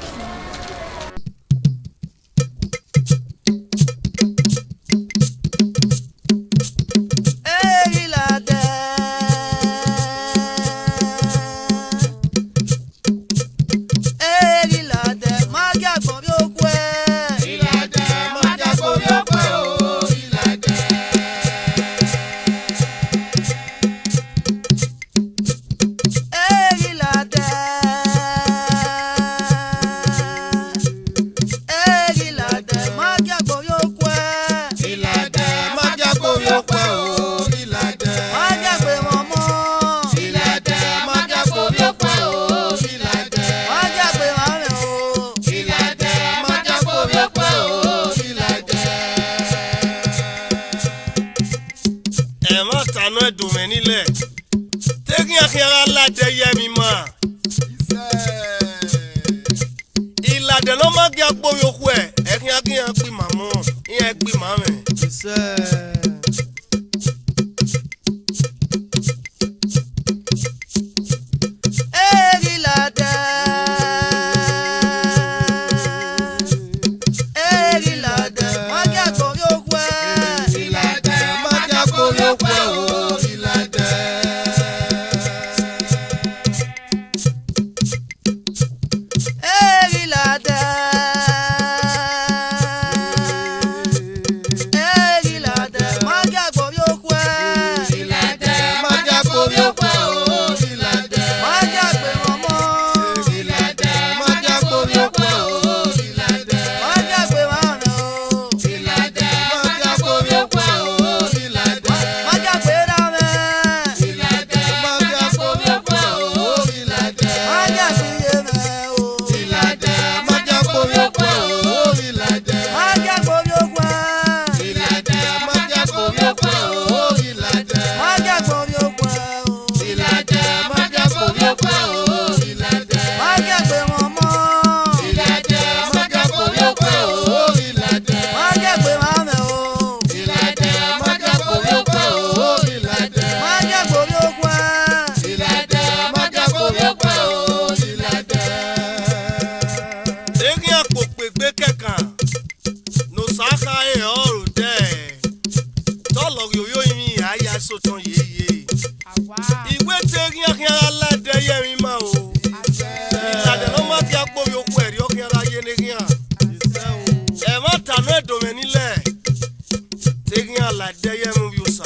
AMEN-EHIEN movie ça.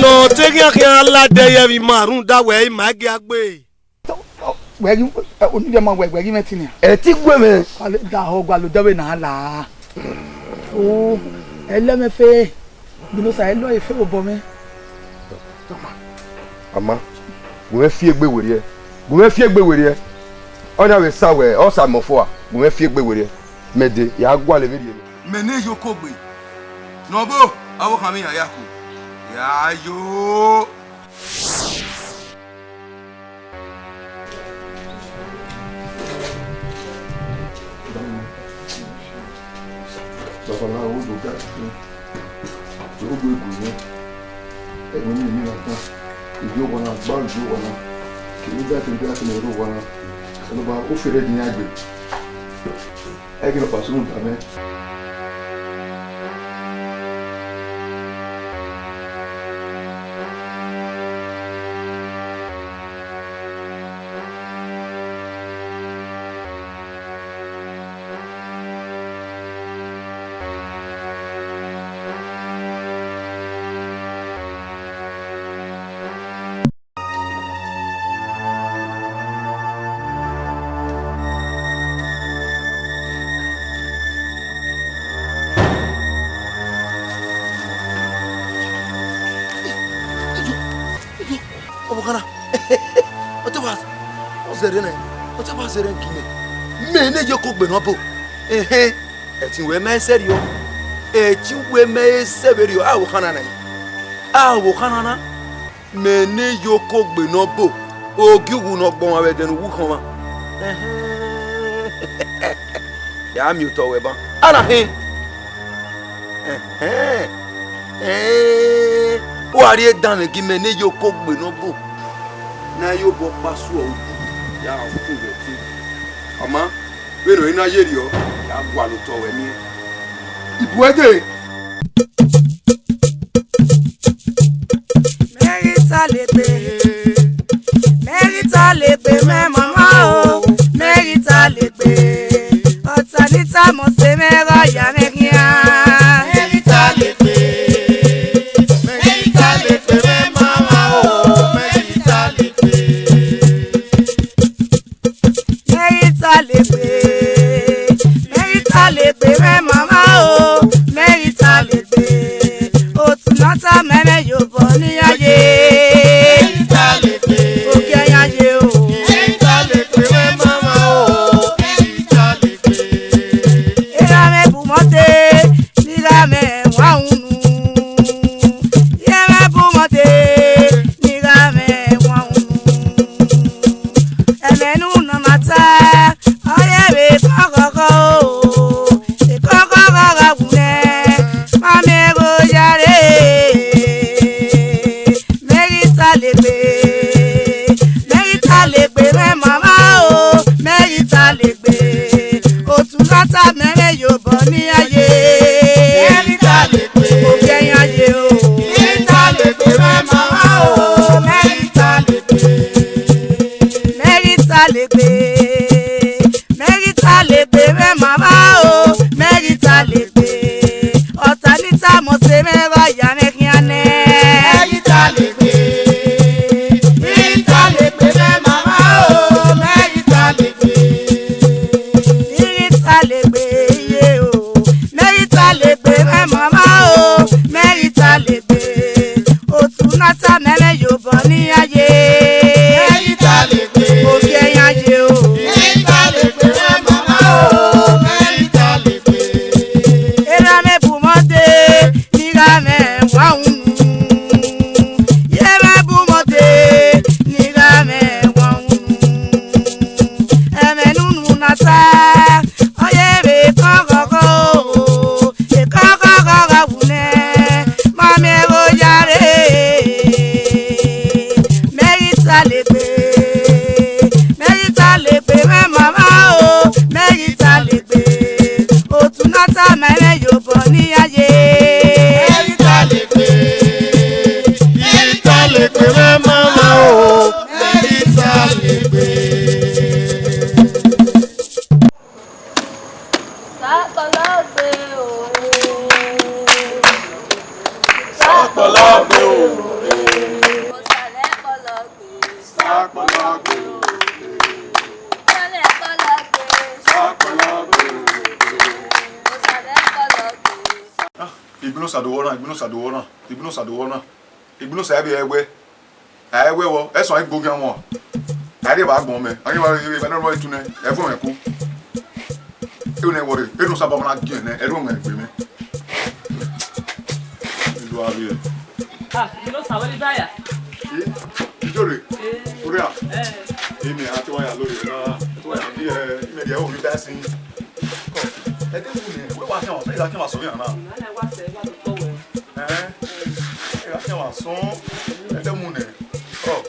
No, take your la day every maroon that way, my gagway. Where you only the man where you met in here? A thick women. The whole Gualudawe Nala. Oh, LMFA. You know, I know if you were me. Ama, we fear be with you. We fear be with you. On our sour, or some of four. We fear be with you. Mede, Yagwale video. Mene Yokobi. Nobo, I will come in a yaku. Ya yo. Baba o do ga. O go go. E mo ni na ta. Ijo wona gba ijo wona. Ki ni da tin da tin ro wona. So ba o fere din agbe. E gi no pasu un ta me. Mene yo ko gbe no bo e ti we me serio e ti we me severio awo kana na mene yo ko gbe no bo ogiwu no gbon awe denu wu kan ma ya mi to we ba ana he Uwadiae dan gi mene yo ko gbe no bo na yo bo pasu o ya fu we ti ama bero ina yeri o ya gwa lo to we mi ibuede Merita legbe me mama o merita legbe otanita mo se me ra ya me kia merita legbe me mama o merita legbe me mama o merita legbe otunata meme yo bo ni aye mérita le gbé mẹ́ màmá o mérita le gbé òtúnátà mẹ́rẹ̀ yóò bọ̀ ní ayé. Mérita le gbé mẹ́ màmá o mérita le gbé. Sápọ̀lọ́gbé o. Sápọ̀lọ́gbé o. Òsàlẹ̀ pọ̀lọ́gbé. Sápọ̀lọ́gbé o. Òsàlẹ̀ pọ̀lọ́gbé. Sápọ̀lọ́gbé o. Òsàlẹ̀ pọ̀lọ́gbé. Ibinu sa bi egbe. Egbe wo, eso ai gbogan wo. Ade ba gbon me. Ani ba na ro itune. E fun me ku. E ne wori, e no sa ba na gin ne, e ro me gbe me. Ilu abi. Ibinu sa wori baya. Ijore. Oria. Emi ati wa ya lori na. To ya bi ime de o mi da sin. E de fu ni, we wa kan o, se la kan wa so yan na. Na wa se wa to we. E kan wa so. E de mu ne. Oh.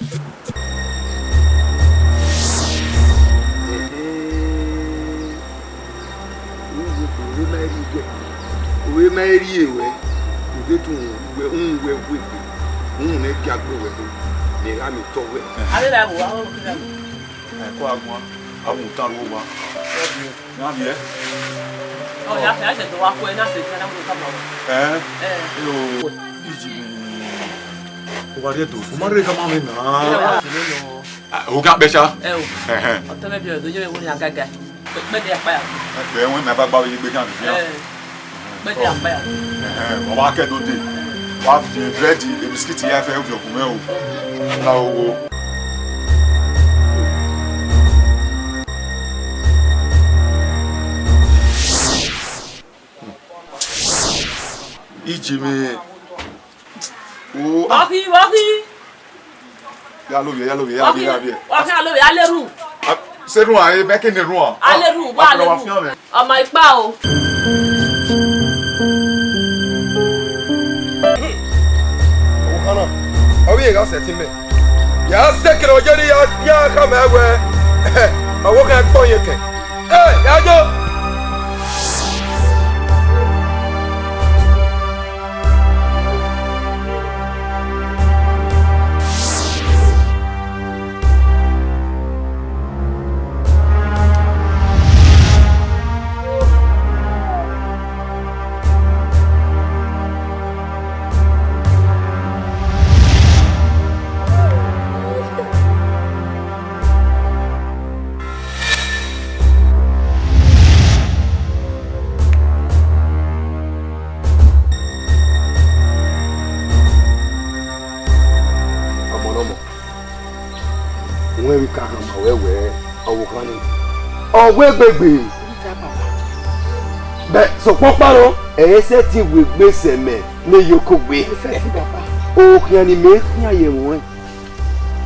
Owe meri ewe ode tun we unwe wewe un ne ki agbo we ni ra mi to we Ale la wo wa o ki na. Ko agbon awu tan ro wa na bi e Oh ya fe ase to wa ko e na se ti na mo ka mo. yo iji Uwadiae to o ma re ka ma me na o ga be sha O to me bi o do je wo ni agaga pe de apa ya be won na ba gba we gbe kan bi pe de apa ya o wa ke do de wa fi bread e biscuit ya fe o fi okun me o la owo iji me o Waki ya lo bi Waki alo ya leru se run aye be ke ni run o aleru ba aleru ọmọ ipa o Ana obi ga se tin me ya se kire oje ni ya ka me we awo kan gbon ye ke ya jo ọwọ́ gbègbè bẹ́ẹ̀ sọ̀pọ̀ parọ́ ẹ̀yẹ́sẹ̀ ti wè gbèsè mẹ́ ní yòókù gbé òkè ni mẹ́ kí àyẹ̀wò ẹ̀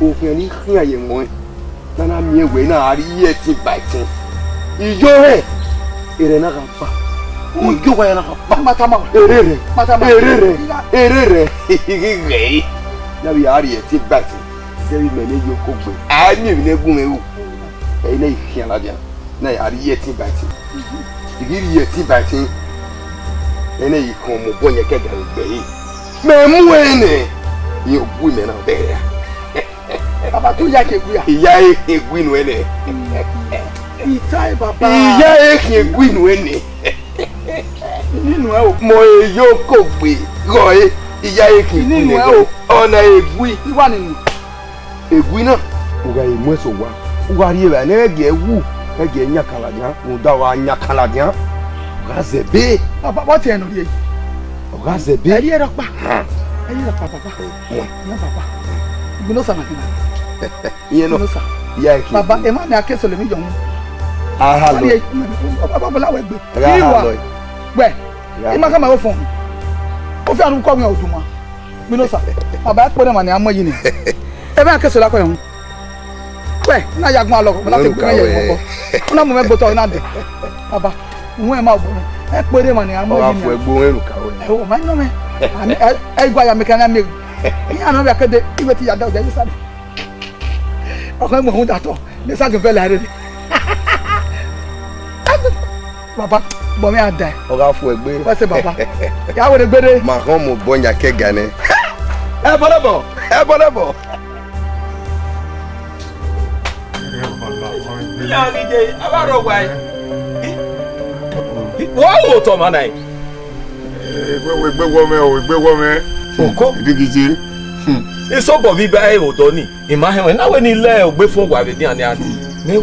òkè ni kí àyẹ̀wò ẹ̀ nana mi ewé náà àrí yẹ ti bàtẹ́ ìjọ rẹ̀ èrè náà kà fà ìjọ rẹ̀ náà kà fà èrè rẹ̀ rẹ̀ nàbí àrí yẹ ti bàtẹ́ sẹ́yìn mẹ́ ní yòókù gbé àmì ìrìnẹ́gùn ẹ̀ wò ẹ̀yin náà ìfìyàn lájà náà àrí yẹ ti bàtẹ́ ìrírí yẹ ti bàtẹ́ ẹ̀yin náà ìkàn ọmọ bọ́ yẹn kẹ́gà gbẹ̀ yìí mẹ́mú ẹ̀ nẹ̀ yóò gbú ìmẹ̀ náà bẹ́ẹ̀ yà. Baba tó yà kegbu ya. Ìyá ekegu inu ene. Ìta baba. Ìyá ekegu inu ene. Nínú ẹ o. Mo eyo kò gbé rọ e. Ìyá ekegu nínú ẹ o. Ọ̀nà egui. Ìwà nínú. Egui náà. Uga emu eso wa. Uga ri eba na ege wu. Ege nyakala dia. Uda wa nyakala dia. Uga zebe. Baba what you know here? Uga zebe. Eri era pa. Eri era pa baba. Ya baba. Ibino sama kina. Iye no. Ya eki. Baba e ma ni akeso le mi jomu. Aha lo. Baba bala we gbe. Aha lo. Gbe. E ma ka ma wo fun. O fi anu ko mi oduma. Ibino sa. Baba e pore ma ni amoyi ni. E ba akeso la ko yun. Gbe na ya gun alo ko na te gun ye mo. Una mo me gboto na de. Baba, won e ma obo. E pore ma ni amoyi ni. O afu egbo eru ka o. E o ma no me. Ani e gwa ya me kan na me. Ni anu bi akede iwe ti ya da o je sare. ọkọ mo hun dato ni sa ke fe la re baba bo mi ada ọ̀gá fún ẹgbẹ́ wọ́n ṣe baba ya wo de gbede ma kan mo bonya ke gane ẹ bọ́lẹ́bọ̀ ya ni je abaro wa wo wo to ma nai Egbe wo me oko idigije iso bo bi ba e o do ni ima he na we ni le o gbe fun wa be dia ni ani ni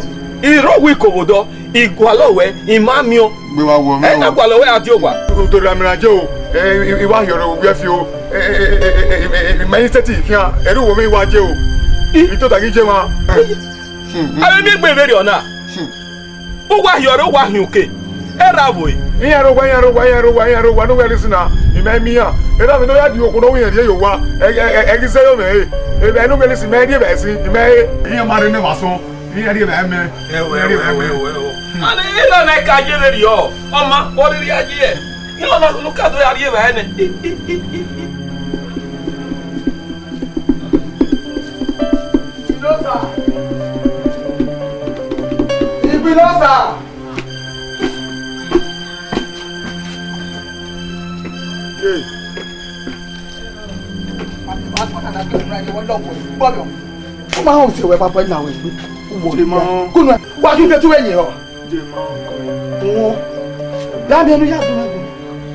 iro wi ko bodo igwalowe imamio gbe wa wo me e na gwalowe ati ogwa to ra mi raje o iwa yoro o gbe fi o me seti kian eru wo mi wa je o ito ta ki je wa awe mi gbe beri ona o wa yoro wa hin oke era wo yaro wa no we listen na ime mi ya era mi no ya di okun no yen yo wa e gi se yo me e no me listen me di be si ime e ma re ne wa so e di be me ani ila na ka je le yo oma o ri aji e yo na lu ka do ya ri be ne Ibilosa ó máa ń ṣèwé pápá ní àwọn ìgbé wọlé mọ́ kúnnù ẹ̀ wájú pé tó ẹ̀yìn ọ̀ wọn dábí ẹnu yá dùn ẹ̀gùn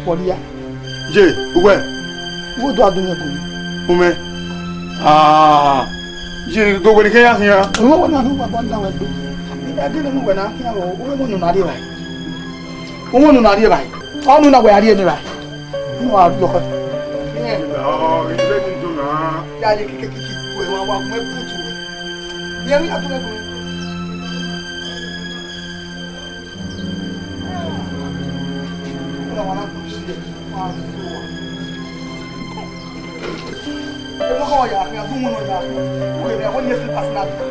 wọlé yá je uwe wọ́n tó adùn ẹ̀gùn ume je gbogbo ni kenya hiya wọ́n wọ́n náà ló wà bọ́ ní àwọn ẹgbẹ́ ẹgbẹ́ lẹ́nu wẹ̀ náà kí àwọn owó wọn nù náà rí báyìí owó nù náà rí báyìí ọ̀nù náà wẹ̀ àrí ẹni báyìí wọ́n wà lọ́kọ̀ ilé ní dùn náà yá yẹ kékeré wẹ̀ wọ́n wà mọ́ ẹ̀kútù rẹ̀ ní ẹnu yá dùn ẹ̀gùn wọ́n wà lápò sí ẹ̀ wọ́n á fi wà ẹ̀mọ́ kọ́ yà á dùn wọn yà wọ́n yẹ wọ́n yẹ sí pàṣínàtì.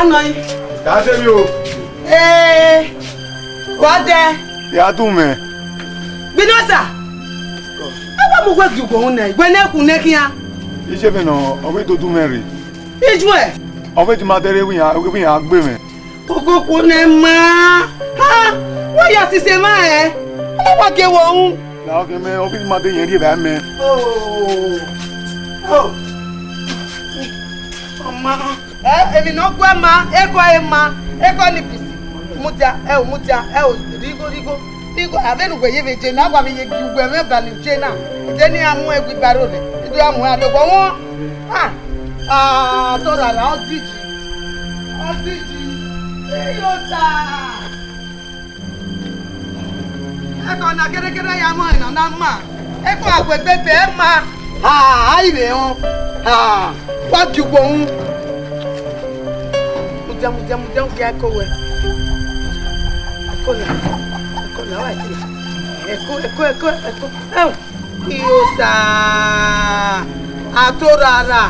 Anoi. Ya se mi o. Wade. Ya tu me. Binosa. Awa mo gwe gi go na igwe na ku ne kian. Ise me no, owe to tu me re. Iju e. Owe ti ma tere wi ya gbe me. Koko ku ne ma. Ha! Wo ya si se ma e. Awa ke wo un. La o ke me owe ti ma te yen ri ba me. Oh. Mama. Èmi no gwe ma, eko ni pisi. Mutia, rigo, avenu gwe ye veje na gwa mi ye gwe me ba ni je na. Je ni amu egwi baro le. Idu amu ado gwo won. So that I'll teach you. Yo sa. Eko na kere ya mo na ma. Eko agbegbe ma. Ibe won. Wa ju gbo un. Mudia ya kowe. Akona wa ti. Eko. Iyosa. Atorara.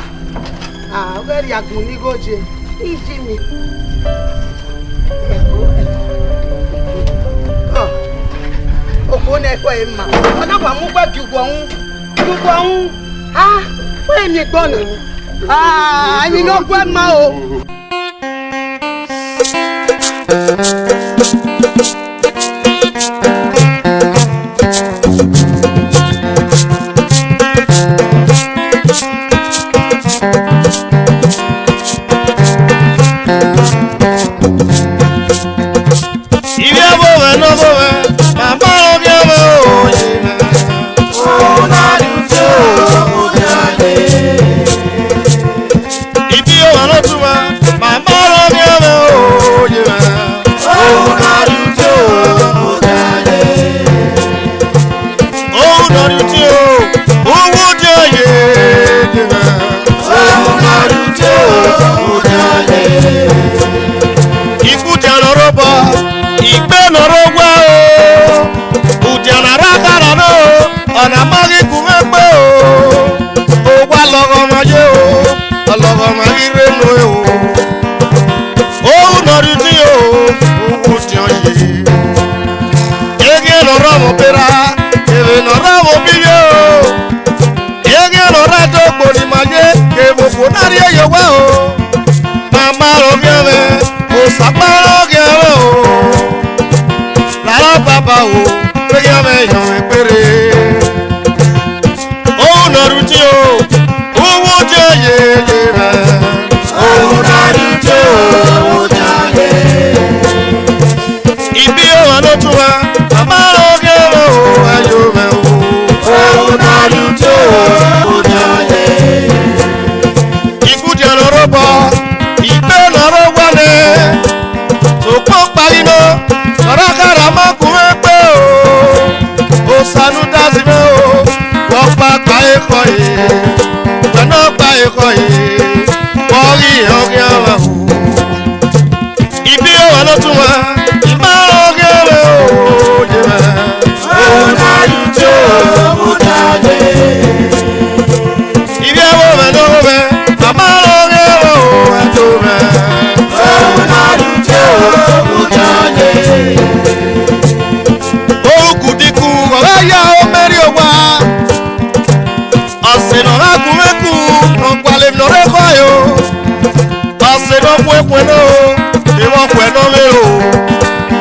Very agun ni goje. Iji mi. Oko na eko e ma. Ona kwa mu gba ju gbo un. We mi gbona. Èmi no gba ma o. Oh Papalo gero, la papa o, pegue me yo me pere. Oh narutio, oh jaye me. Oh narutio, oh jaye. Ibio anotua, papalo gero ayo me o. Oh narutio, oh jaye. Ikuje lorobo, ibe lorogwane. Sopo parino, sorakara makume pe o. O sanu dasime o, wopa pa ekoye. Weno pa ekoye, wori oge awa o. Ibi o alotunwa, ima oge le o jeme. O na yujo mutaje. Ibi ewo meno me, mama oge le o ajome. O na yujo mutaje. O kudiku ọ̀rẹ́ ya o mẹ́rí ọgbà. Ọ̀sìn náà lákùnmẹ́kù ọ̀pàlẹ̀ lọ́rẹ́ kọ́yò. Ọ̀sìn náà kú ẹ̀kú ẹ̀ náà ìwọ̀n kú ẹ̀ náà mẹ́rò.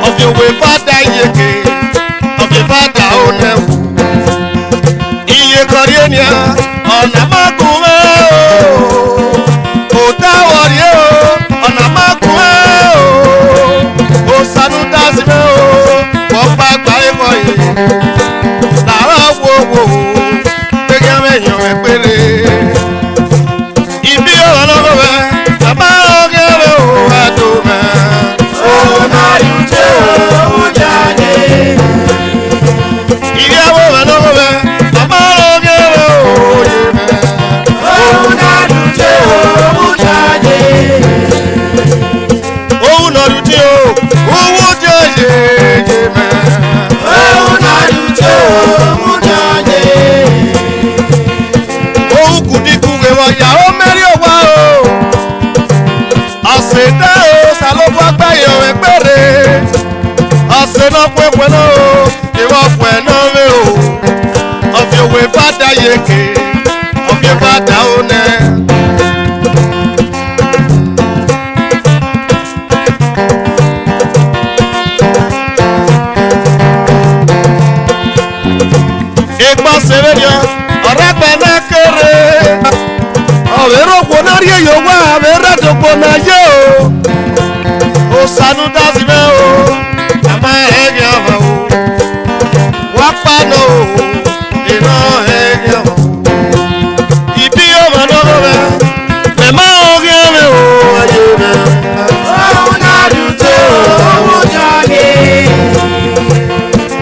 Ọ̀fìn òwe fàdà iyèké, ọ̀fìn fàdà ó nẹ̀wò. Iye kọ̀rí ènìyàn ọ̀nà mákùn mẹ́ o. Kò dáwọ̀ rí o, ọ̀nà mákùn mẹ́ o. Ó sanú dá sí mẹ́ o, wọ́n pa àgbà ẹ̀kọ́ yìí. Làárọ̀ wo gbẹ́gẹ́ mẹ́yàn ẹ̀ péré. Ibi ọ̀rọ̀ lọ́wọ́ rẹ̀, bàbá ọ̀gẹ́ rẹ̀ ò wá tó mẹ́. Ó náà yóò jẹ́ òun jáde. Ibi ẹ̀wọ̀ rẹ̀ lọ́wọ́ rẹ̀, bàbá ọ̀gẹ́ rẹ̀ ò yé mẹ́. Ó náà yóò jẹ́ òun jáde. Òun náà yóò jẹ́ owó jẹ́ yéye mẹ́. Òun náà yóò jẹ́ òun jáde. Òun kùdìkù ẹ̀wọ̀ ìyàwó mẹ́rin ọ̀wá o. Ọ̀sẹ̀ dá o, sàlọ́fọ́ àgbáyọ̀ ẹ̀ pẹ́rẹ́. Ọ̀sẹ̀ náà pẹ́pẹ́ náà o, ìwọ̀ pẹ́ náà mẹ́ o. Ọ̀fìn òwe fàdà yèké, ọ̀fìn fàdà ó nẹ́. Ìgbọ́ sèré ni ọ̀rẹ́ pẹ̀ náà kéré. Ọ̀rẹ́ rògbò náà rí èyí wá, àwẹ̀ rẹ̀ dògbò náà yé o. Ó sanú dásí mẹ́ o, àmọ́ ẹ̀gẹ́ ọ̀hún o. Wá pàánù o, iná ẹ̀gẹ́ ọ̀hún. Ìbí ọmọ lọ́wọ́ rẹ̀, mẹ̀má ọ̀gẹ́ rẹ̀ o, ayé rẹ̀. Òun náà dùn tó owó jáde.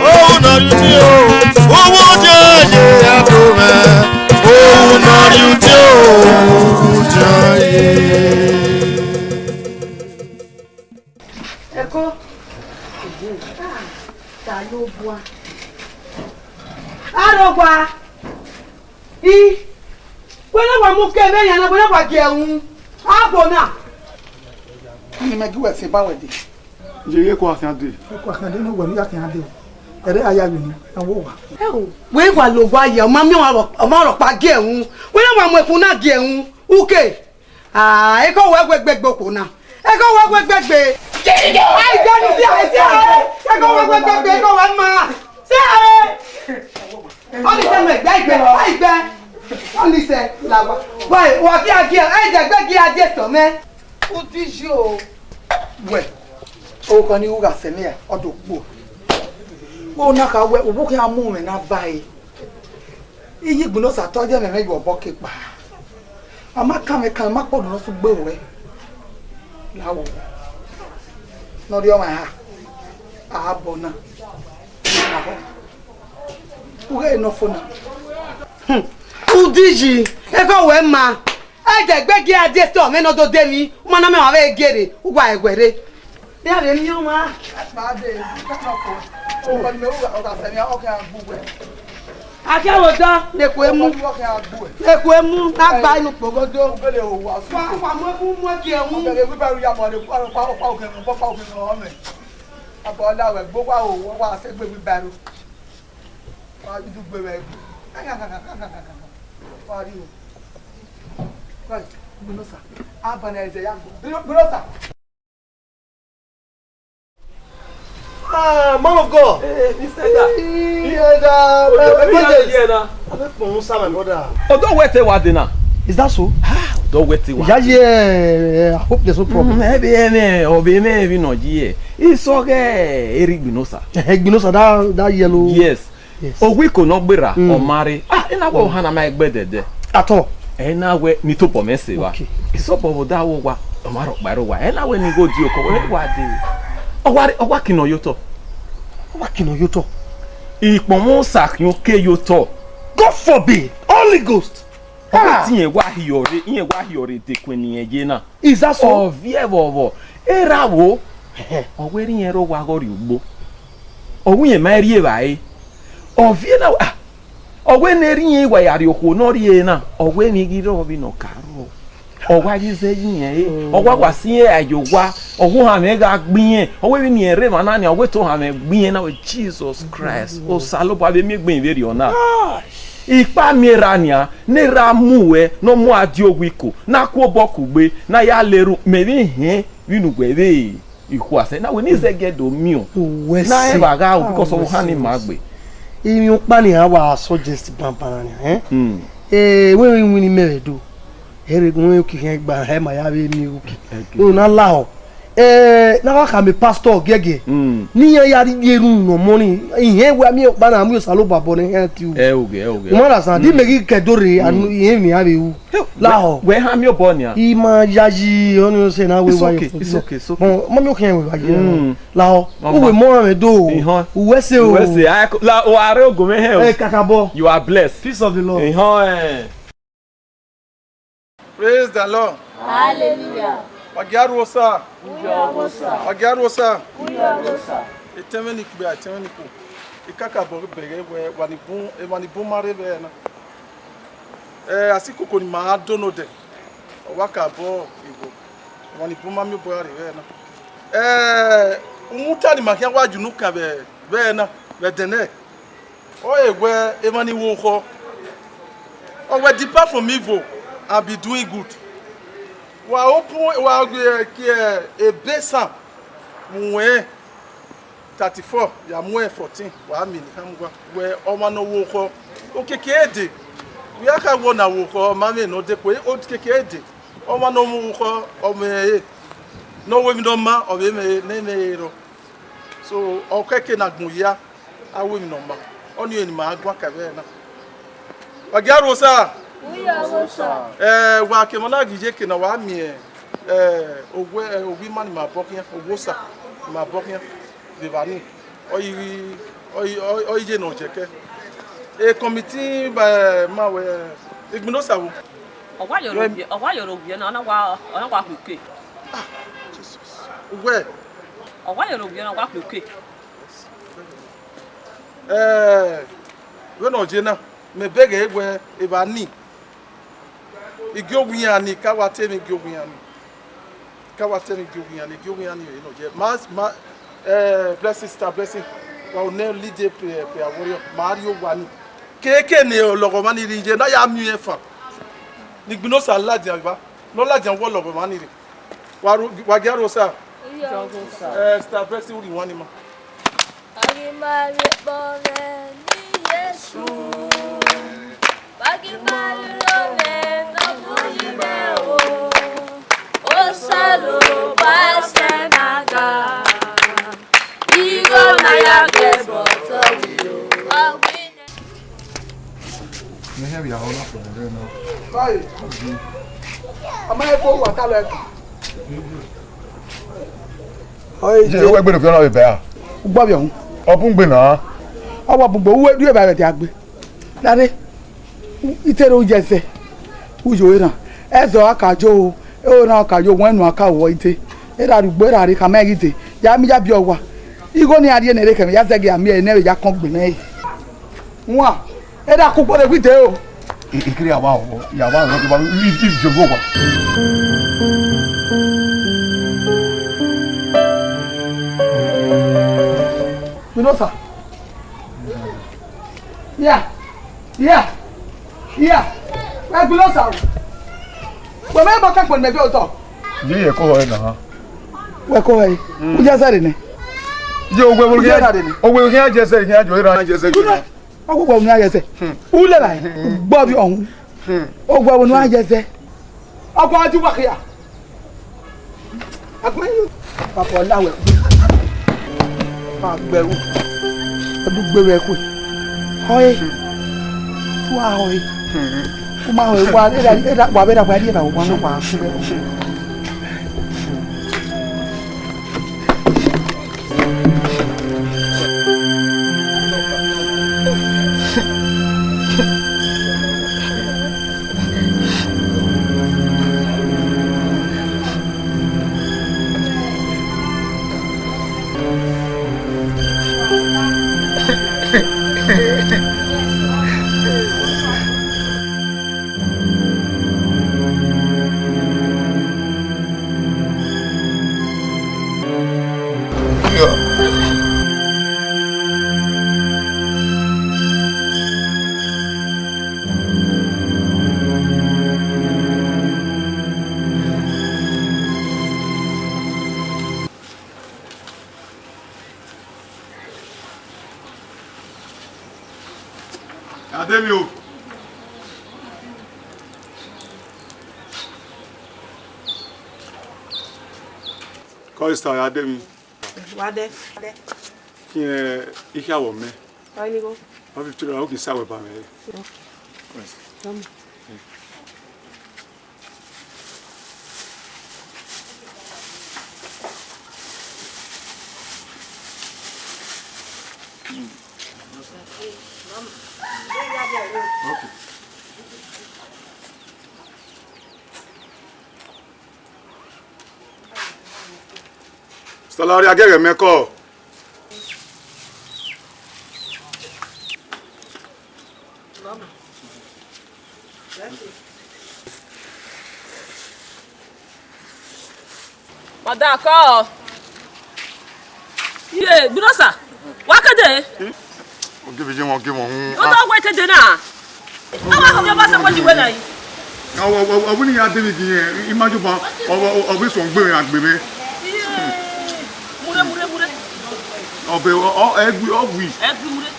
Òun náà dùn tí o, owó jáde àbò mẹ́. Òun náà dùn tí o, owó jáde. Ẹ̀kọ́ ta ló bua? Arọgba i wẹ́n wà mú kẹ́ bẹ́ẹ̀ yẹn náà wẹ́n wà jẹun ààbò náà. Ní mẹ́gí wẹ̀ sí báwẹ̀ dé. Jẹ́ kó àfihàn dé. Ẹ̀kọ́ àkàndé ní wẹ̀lú yàtọ̀ yàn dé o. Ẹ̀rẹ́ ayáwìn ni àwọn wà. Wẹ́n wà lògbà yẹ ọmọ mi ọmọ ọ̀rọ̀pá gé ẹ̀hún. Wẹ́n wà mú ẹkùn náà gé ẹ̀hún. Uke ẹ̀kọ́ wẹ́ gbẹgbẹ kò náà. Ẹ̀kọ́ wẹ́ gbẹgbẹ. Àìjẹ́ ni sí àìsí àárẹ̀. Ẹ̀kọ́ wẹ́ gbẹgbẹ ẹ̀kọ́ wẹ́ máa. Sí àárẹ̀. Ọ̀nìṣẹ́ mọ̀ ẹ̀gbẹ́ ìgbẹ́ àìgbẹ́. Ọ̀nìṣẹ́ làwà. Báyìí wà kí a gé ẹ̀jẹ̀ gbẹ́ kí a jẹ sọ̀ mẹ́. Ó ti ṣe o. Wẹ̀ owó kan ní wúrà sẹ́lẹ̀ ọdún pò. Ó náà ká wẹ́ òwú kí a mú mi náà báyìí. Iyì gbóná sàtọ́jẹ́ mẹ́rin yọ̀ bọ́ képa. Àmọ́ kàmí kan má pọ̀ lọ́sùn gbèrò rẹ̀. Láwọ̀ lọ́dí ọmọ ẹ̀hà ààbọ̀ náà. Wúrẹ́ iná fún náà. Udiji ẹ̀kọ́ wẹ̀ máa. Ẹ̀jẹ̀ gbẹ́gí adé sí ọ̀mẹ́ náà tó dé mi. Wọ́n náà mẹ́wàá fẹ́ gèrè wúgbà ẹ̀gbẹ̀rẹ̀. Ní àlè ní ọmọ á. Akẹ́wò dán lẹ́kọ̀ọ́ emu. Lẹ́kọ̀ọ́ emu lágbá inú pògódó. Wà mú ẹkún mú ẹkì ẹ̀mú. Àbọ̀ọ́láwẹ̀ gbogbo àwòwọ́ wà sẹ́gbẹ̀ wíbẹ̀rù. Wà á dúdú gbé rẹ̀. Wà á rí o. Gbọ́dọ̀ sà. Á bọ̀ ní ẹ̀jẹ̀ yá. Gbọ́dọ̀ sà. Ah, man of God. Is that so? Don't wait. Yeah. I hope there's no problem. It's okay. Eric Binosa. Binosa, that yellow. Yes. Oh, we could not be or marry. And I will hand my bed at all. And now we need to promise. It's up over that over a matter by the way. And now when you go to your working on your top. Working on your top. If Momo sack you okay your top. God forbid. Holy Ghost. Is that so? Vievo. Eravo. Or wearing a row or you. Or we marry by. Or Vienna. Or when they are you who not yena. Or when you get over no caro. Or what is saying, or what was here at your wa, or who have mega being, or when you are Remanani, or what to have being out with Jesus Christ. Oh, Salopa, they make me very honor. Ipa mirania, nera muwe, no mo adio wiko, na kwa boku be, na ya leru, maybe he, you webe, ikwase. Now we need to get do mio. Na eba ga because of honey magbe. You money our suggest pampanania, eh? When we may do. Here we can buy him. I have a new. No, not allow. Now I can be pastor gege. Near yadi no money. In here where me banana mu saloba bone help you. Okay. Mara san di megi kedore and here me have you. Lao. Where have your bonia? Ima yaji onu say na we why. It's okay. Mommy okay we why. Lao. We more me do. We say la o are go me here. Kakabo. You are blessed. Peace of the Lord. Praise the Lord. Hallelujah. Wagiarosa. Wagiarosa. Etemeniku be atemeniku. Ikaka bo bere we wanibu mare be na. Asikoko ni ma dono de. Waka bo ibo. Wanibu ma mi bo are we na. Umuta ni makia wa junuka be na be dene. O egwe emani wo ho. O we depart from evil and be doing good. Wa open wa a besa mwe 34 ya mwe 14 wa mi ni kamgwa we o ma no wo ko o kekede we aka wo na wo ko ma me no de ko o kekede o ma no wo ko o me no we mi no ma o be me ne ro so o keke na gun ya a we mi no ma oni eni ma agwa ka be na wa garo sa wa ke mana gije ke na wa mi ogwe mani ma bokia ogwosa ma bokia devani oyi je no jeke committee ba ma we ignosa wo ogwa yoro bi na kwa kuke Jesus ogwe ogwa yoro bi na kwa kuke we no je na me bege egwe ebani igyogun ya ni kawate mi igyogun ya ni no je ma blessing star blessing wa o ne lead prayer warrior mario wani keke ni ologo mani ri je na ya mi efa ni gbino sa ladi aba no ladi wo logo mani ri wa garo sa star blessing uri wani ma Agi mari bore ni Yesu Bagi mari love no bujibe o O salo pasenaga Igo na ya kebo so wiyo Awine Me have ya hold up there now. Kai. Ama e fo wa kala ki. Oi Je we gbe no fi na be a. Ugba bi ohun. Opun gbe na. Awa bugbo uwe du e ba ti agbe. Dade. Itere o jese. Ujo e na. Ezo akajo o na akajo wenu aka wo ite. E da rugbo e da ri ka megite. Ya mi ja bi owa. Igo ni adie na ere kemi ya zege ami e na ya kan gbe na yi. Nwa. E da ku gbode gwite o. Ikiri awa o. Ya wa no ti ba if je go kwa. Minosa. Yeah. Where Minosa? Where me ba kan pon me be o to. Ye ko ho na. Where ko e? U ja sare ne. Yo we can just say here you just say. Agbo nu ayese. Ule lai. Gbo bi ohun. Ogbo nu ayese. Agbo ati wa kia. Agbo yo. Papa lawe. Pa gberu. Ebu gberu ku. Hoye. Tu a hoye. O ma hoye wa eda wa be da kwa di ba wa no kwa ku be. Ademio. Costa Ademi. Wade. Qui est Ihaome. Ainigo. On va faire un ça pas mais. Okay. Salon agere meko. Madako. Ye, Bunosa. Wakade. Give on. O do wait de na. Awa ko ba se ko di we na yi. O wuni ya David yen, imagine ba o be so ngbe agbe me. Mure. Obe o egbu ogwi. Egbu mure.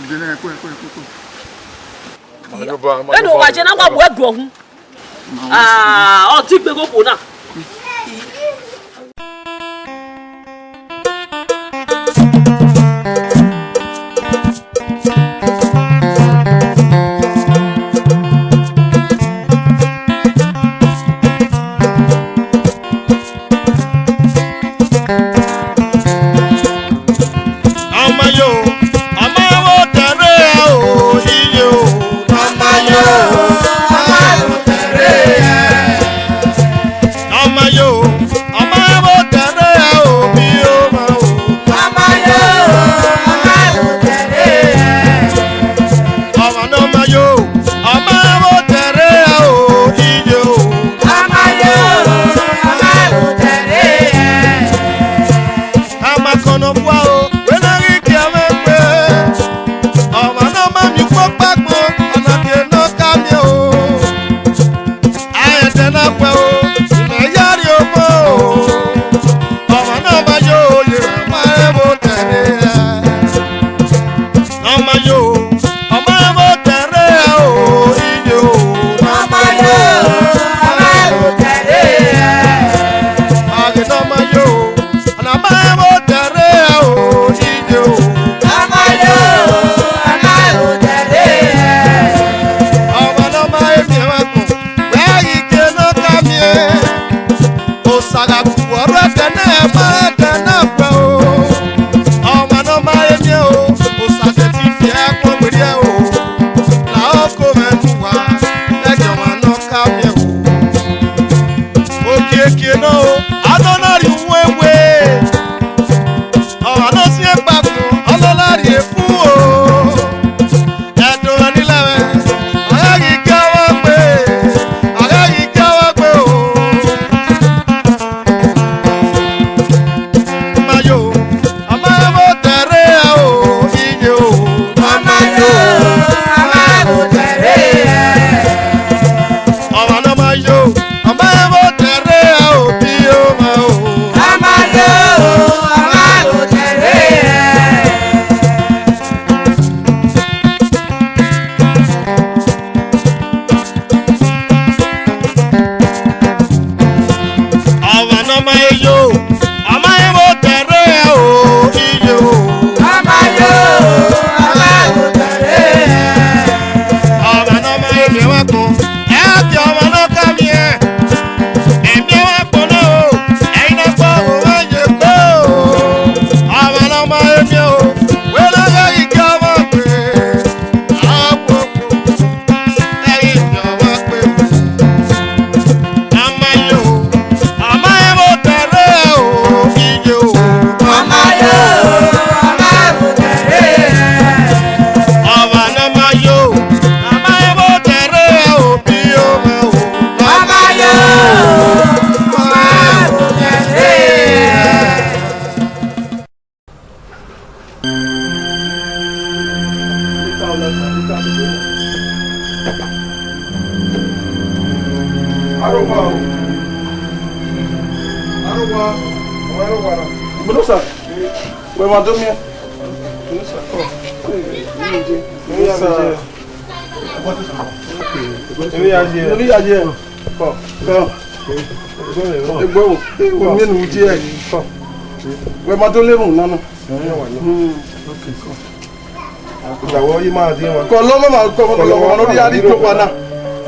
Dene ko. Eno wa je na gba bo edu ohun. O ti gbe gopo na. wa kun ẹ kí ọmọ náà ká mi ẹ ẹ̀mí ẹ wá pọ̀ náà o ẹ̀yin náà gbọ́ òun wá yẹ pé o ọmọ náà máa yẹ mi o wẹ́lẹ́ bẹ́ẹ̀ yìí kí ọmọ pé àpò ẹ̀yin kí ọmọ pé ọmọ yẹ o ọmọ yẹ mo tẹ̀lé o iye o ọmọ yẹ o ọmọ yẹ mo tẹ̀lé ọmọ náà máa yẹ o ọmọ yẹ mo tẹ̀lé o bí o mọ̀ o ọmọ yẹ o ọmọ yẹ mo tẹ̀lé. Brusa, we want to me.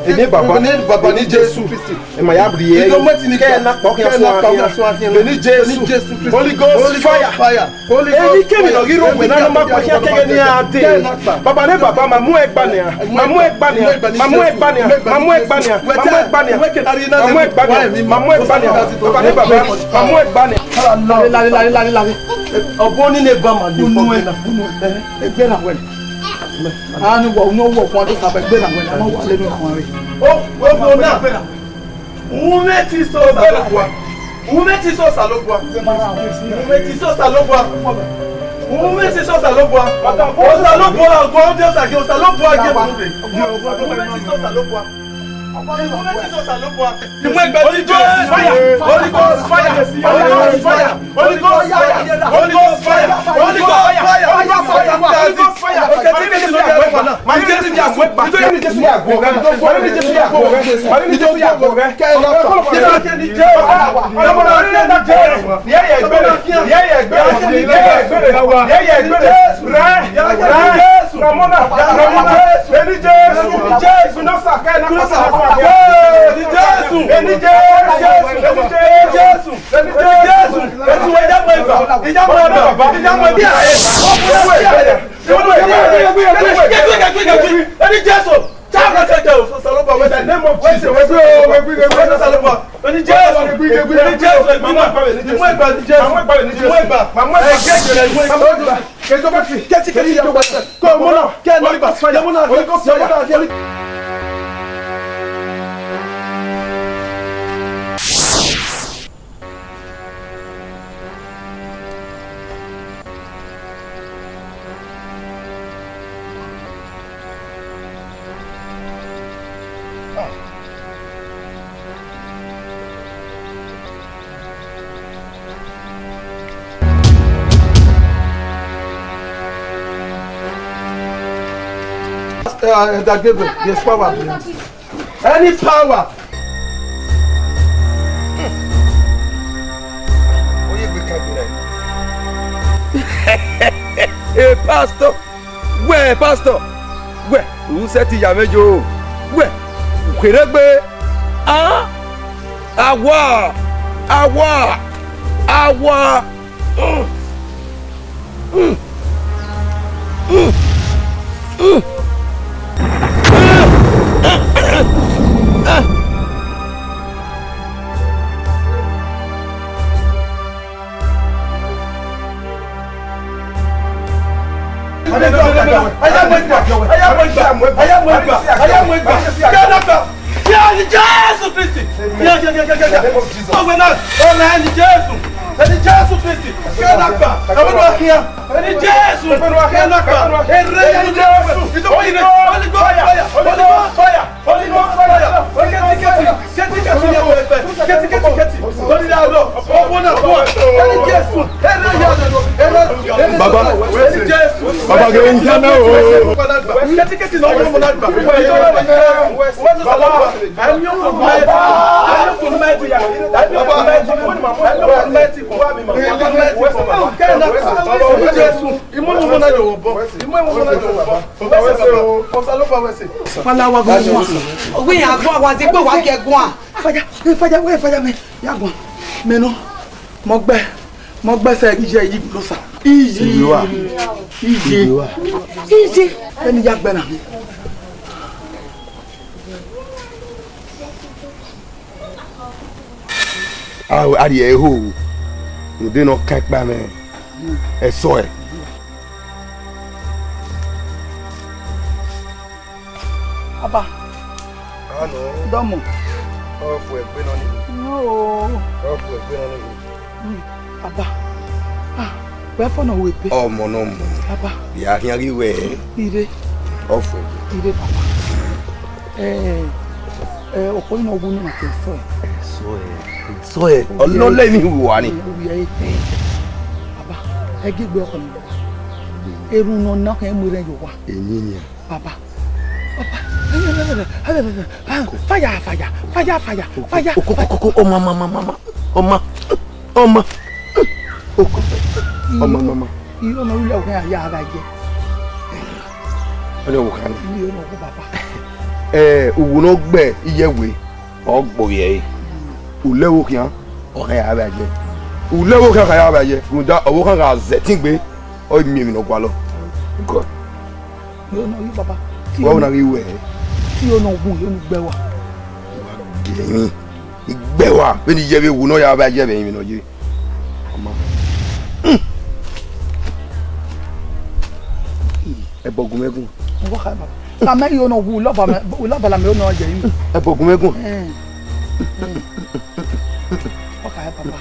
Ini baba ni Jésù ma ya bri ye ke na po ke so ahien ni Jésù Holy Ghost fire Holy Ghost ni ke mi no giro we na ma pa ke ni ate baba ne baba ma mu egba ni ma mu egba ni ma mu egba ni ma mu egba ni ma mu egba ni ma mu egba ni ma mu egba ni baba ne baba ma mu egba ni la obo ni ne ba ma ni po na egbe na we ani wo no wo kwa do sabe gbe na we na wo le no kan re o na ume ti so salogwa ume ti so salogwa ume ti so salogwa ume ti so salogwa o salogwa go de sa ke o salogwa ge ume ti so salogwa ume ti so salogwa ni mo gbe Holy Ghost fire Holy Ghost fire Holy Ghost fire Holy Ghost fire Holy Ghost fire Holy Ghost fire Holy Ghost fire okay ti ni so agbo na ma ni ti agbo pa to ni Jésù agbo ga ma ni Jésù agbo ga ma ni Jésù agbo ga ke na ke ni je wa mo na ke na je ni ye egbe Jésù ramona ni Jésù no sa ke na ko sa ni Jésù ni Jésù etu we ja mo baba bi aye Any Jésù, Any power. Hey, pastor. Where, pastor? Where? Who said to Yamejo? Where? Kweregbe. Ah? Awa. mona yo bo. Imo mona yo bo. O sa lo pa wese. Fala wa go mo. Ogun ya gbon wa ti pe wa ke gun a. Faja me. Ya gbon. Me no. Mo gbe se ije yi lo sa. Ije wa. Ije. Eni ya gbe na. Ari eho. You dey no kek ba me. So e. Aba. Ano. Domo. O fu e pe no ni. No. O fu e pe no ni. Aba. Where for no we pe? Ọmọ no mo. Aba. Ya hin ri we. Ire. O fu. Ire papa. Opo ina ogun ni ma ke so e. So e. Olole mi wa ni. Baba, e gbe ọkọ mi. Eru no na kan mu re yo wa. Eyin ni. Baba. Fire. Oh mama. Iyo no ule okan ya ara je. Ole wo kan. Iyo no ko baba. Uwu no gbe iyewe. Ogbo ye. Ulewo kian. O ya ara je. Ulewo kan ya ara je. Nda owo kan ga zetin gbe. O mi no gwa lo. God. Iyo no yi baba. Wa una ri we. Tí o no gun yo ni gbe wa. Gẹ̀yìn ìgbẹ́ wa bí ni jẹ́bi wù náà yà bá jẹ́ bẹ̀yìn mi náà jẹ́ ọmọ ẹ bọ̀gùn mẹ́gùn. Wọ́n kà bàbá. Ká mẹ́ yóò náà wù lọ́ba la mi yóò náà jẹ́ yìí. Ẹ bọ̀gùn mẹ́gùn. Wọ́n kà bàbá.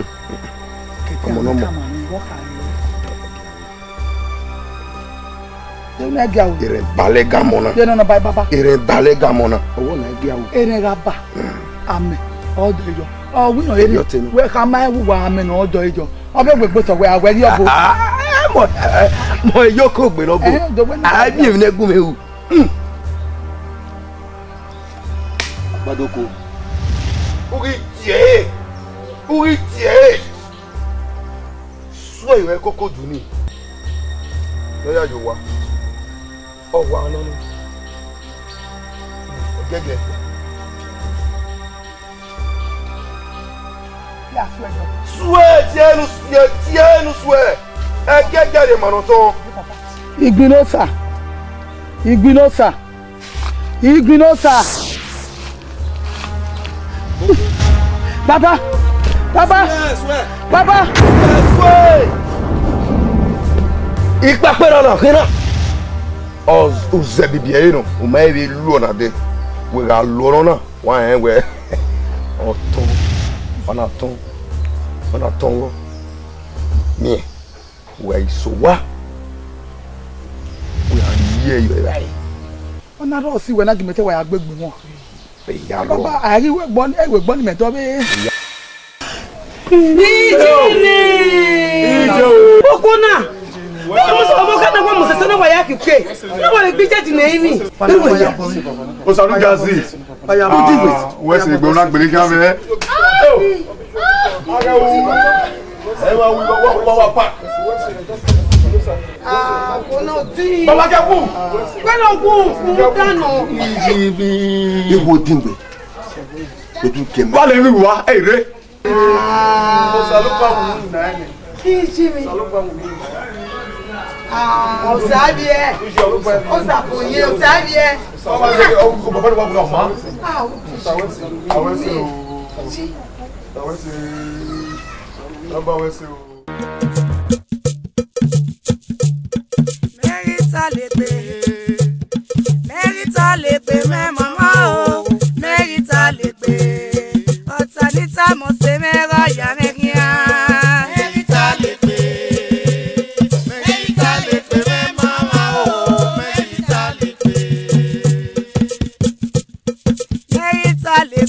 Ọmọ náà mọ̀. Wọ́n kà yìí. Ere balẹ̀ gamọ̀ náà. Yẹ́n náà báyìí bàbá. Ere balẹ̀ gamọ̀ náà. Ọwọ́ náà gbé àwọn. Ere ga bà. Àmín. Ọdọ ìjọ. Wí náà yẹn ni. Wẹ́ ká máa wùwà àmín náà ọdọ ìjọ. Ọbẹ̀ gbogbo sọ̀wẹ́ àwẹ̀ ní ọ̀bọ. Mọ iyó kò gbé lọ́bọ̀. Àbí èmi náà gún mi hù. Gbadoko. Orí tiẹ̀. Sọ ìwé kókó dùn ní. Lọ́yà yóò wá. Ọwọ́ àná ni. Gẹ́gẹ́. Souhait, tiens, nous souhait. Gẹ́gẹ́ de manoton. Igbinosa. Baba. Ikpa pera na kina. Oze bibiye no, o mai bi lu na de. We ga lu na, wa en we. Oton. Ona ton wo. Mi. We so wa. We are you right. Ona ro si we na gimete wa agbegbe won. Be ya lo. Baba, ari we gbon ni meto be. Ijo. Okuna. Mo so mo kana wa mo se na wa ya kike. Na wa le gbije ti na imi. O sa ru gazi. Aya mo ti gbe. We se gbe una gbere kan be. Aga wu. E wa wu wa pa. Kono ti. Baba ke ku. Kono ku dano. Ijibi. Ewo dingbe. Oju ke ma. Ba le wi wa ere. O sa lo pa wu na ni. Ijimi. Osabie. Osapoye, Osabie. Baba ni wa bu na ma. Mérita lè pè mẹ́ màmá o, mérita lè pè. Ọ̀tá níta mọ̀ ṣe mẹ́rọ ìyá mẹ́kíá. Mérita lè pè. Mérita lè pè mẹ́ màmá o, mérita lè pè. Mérita lè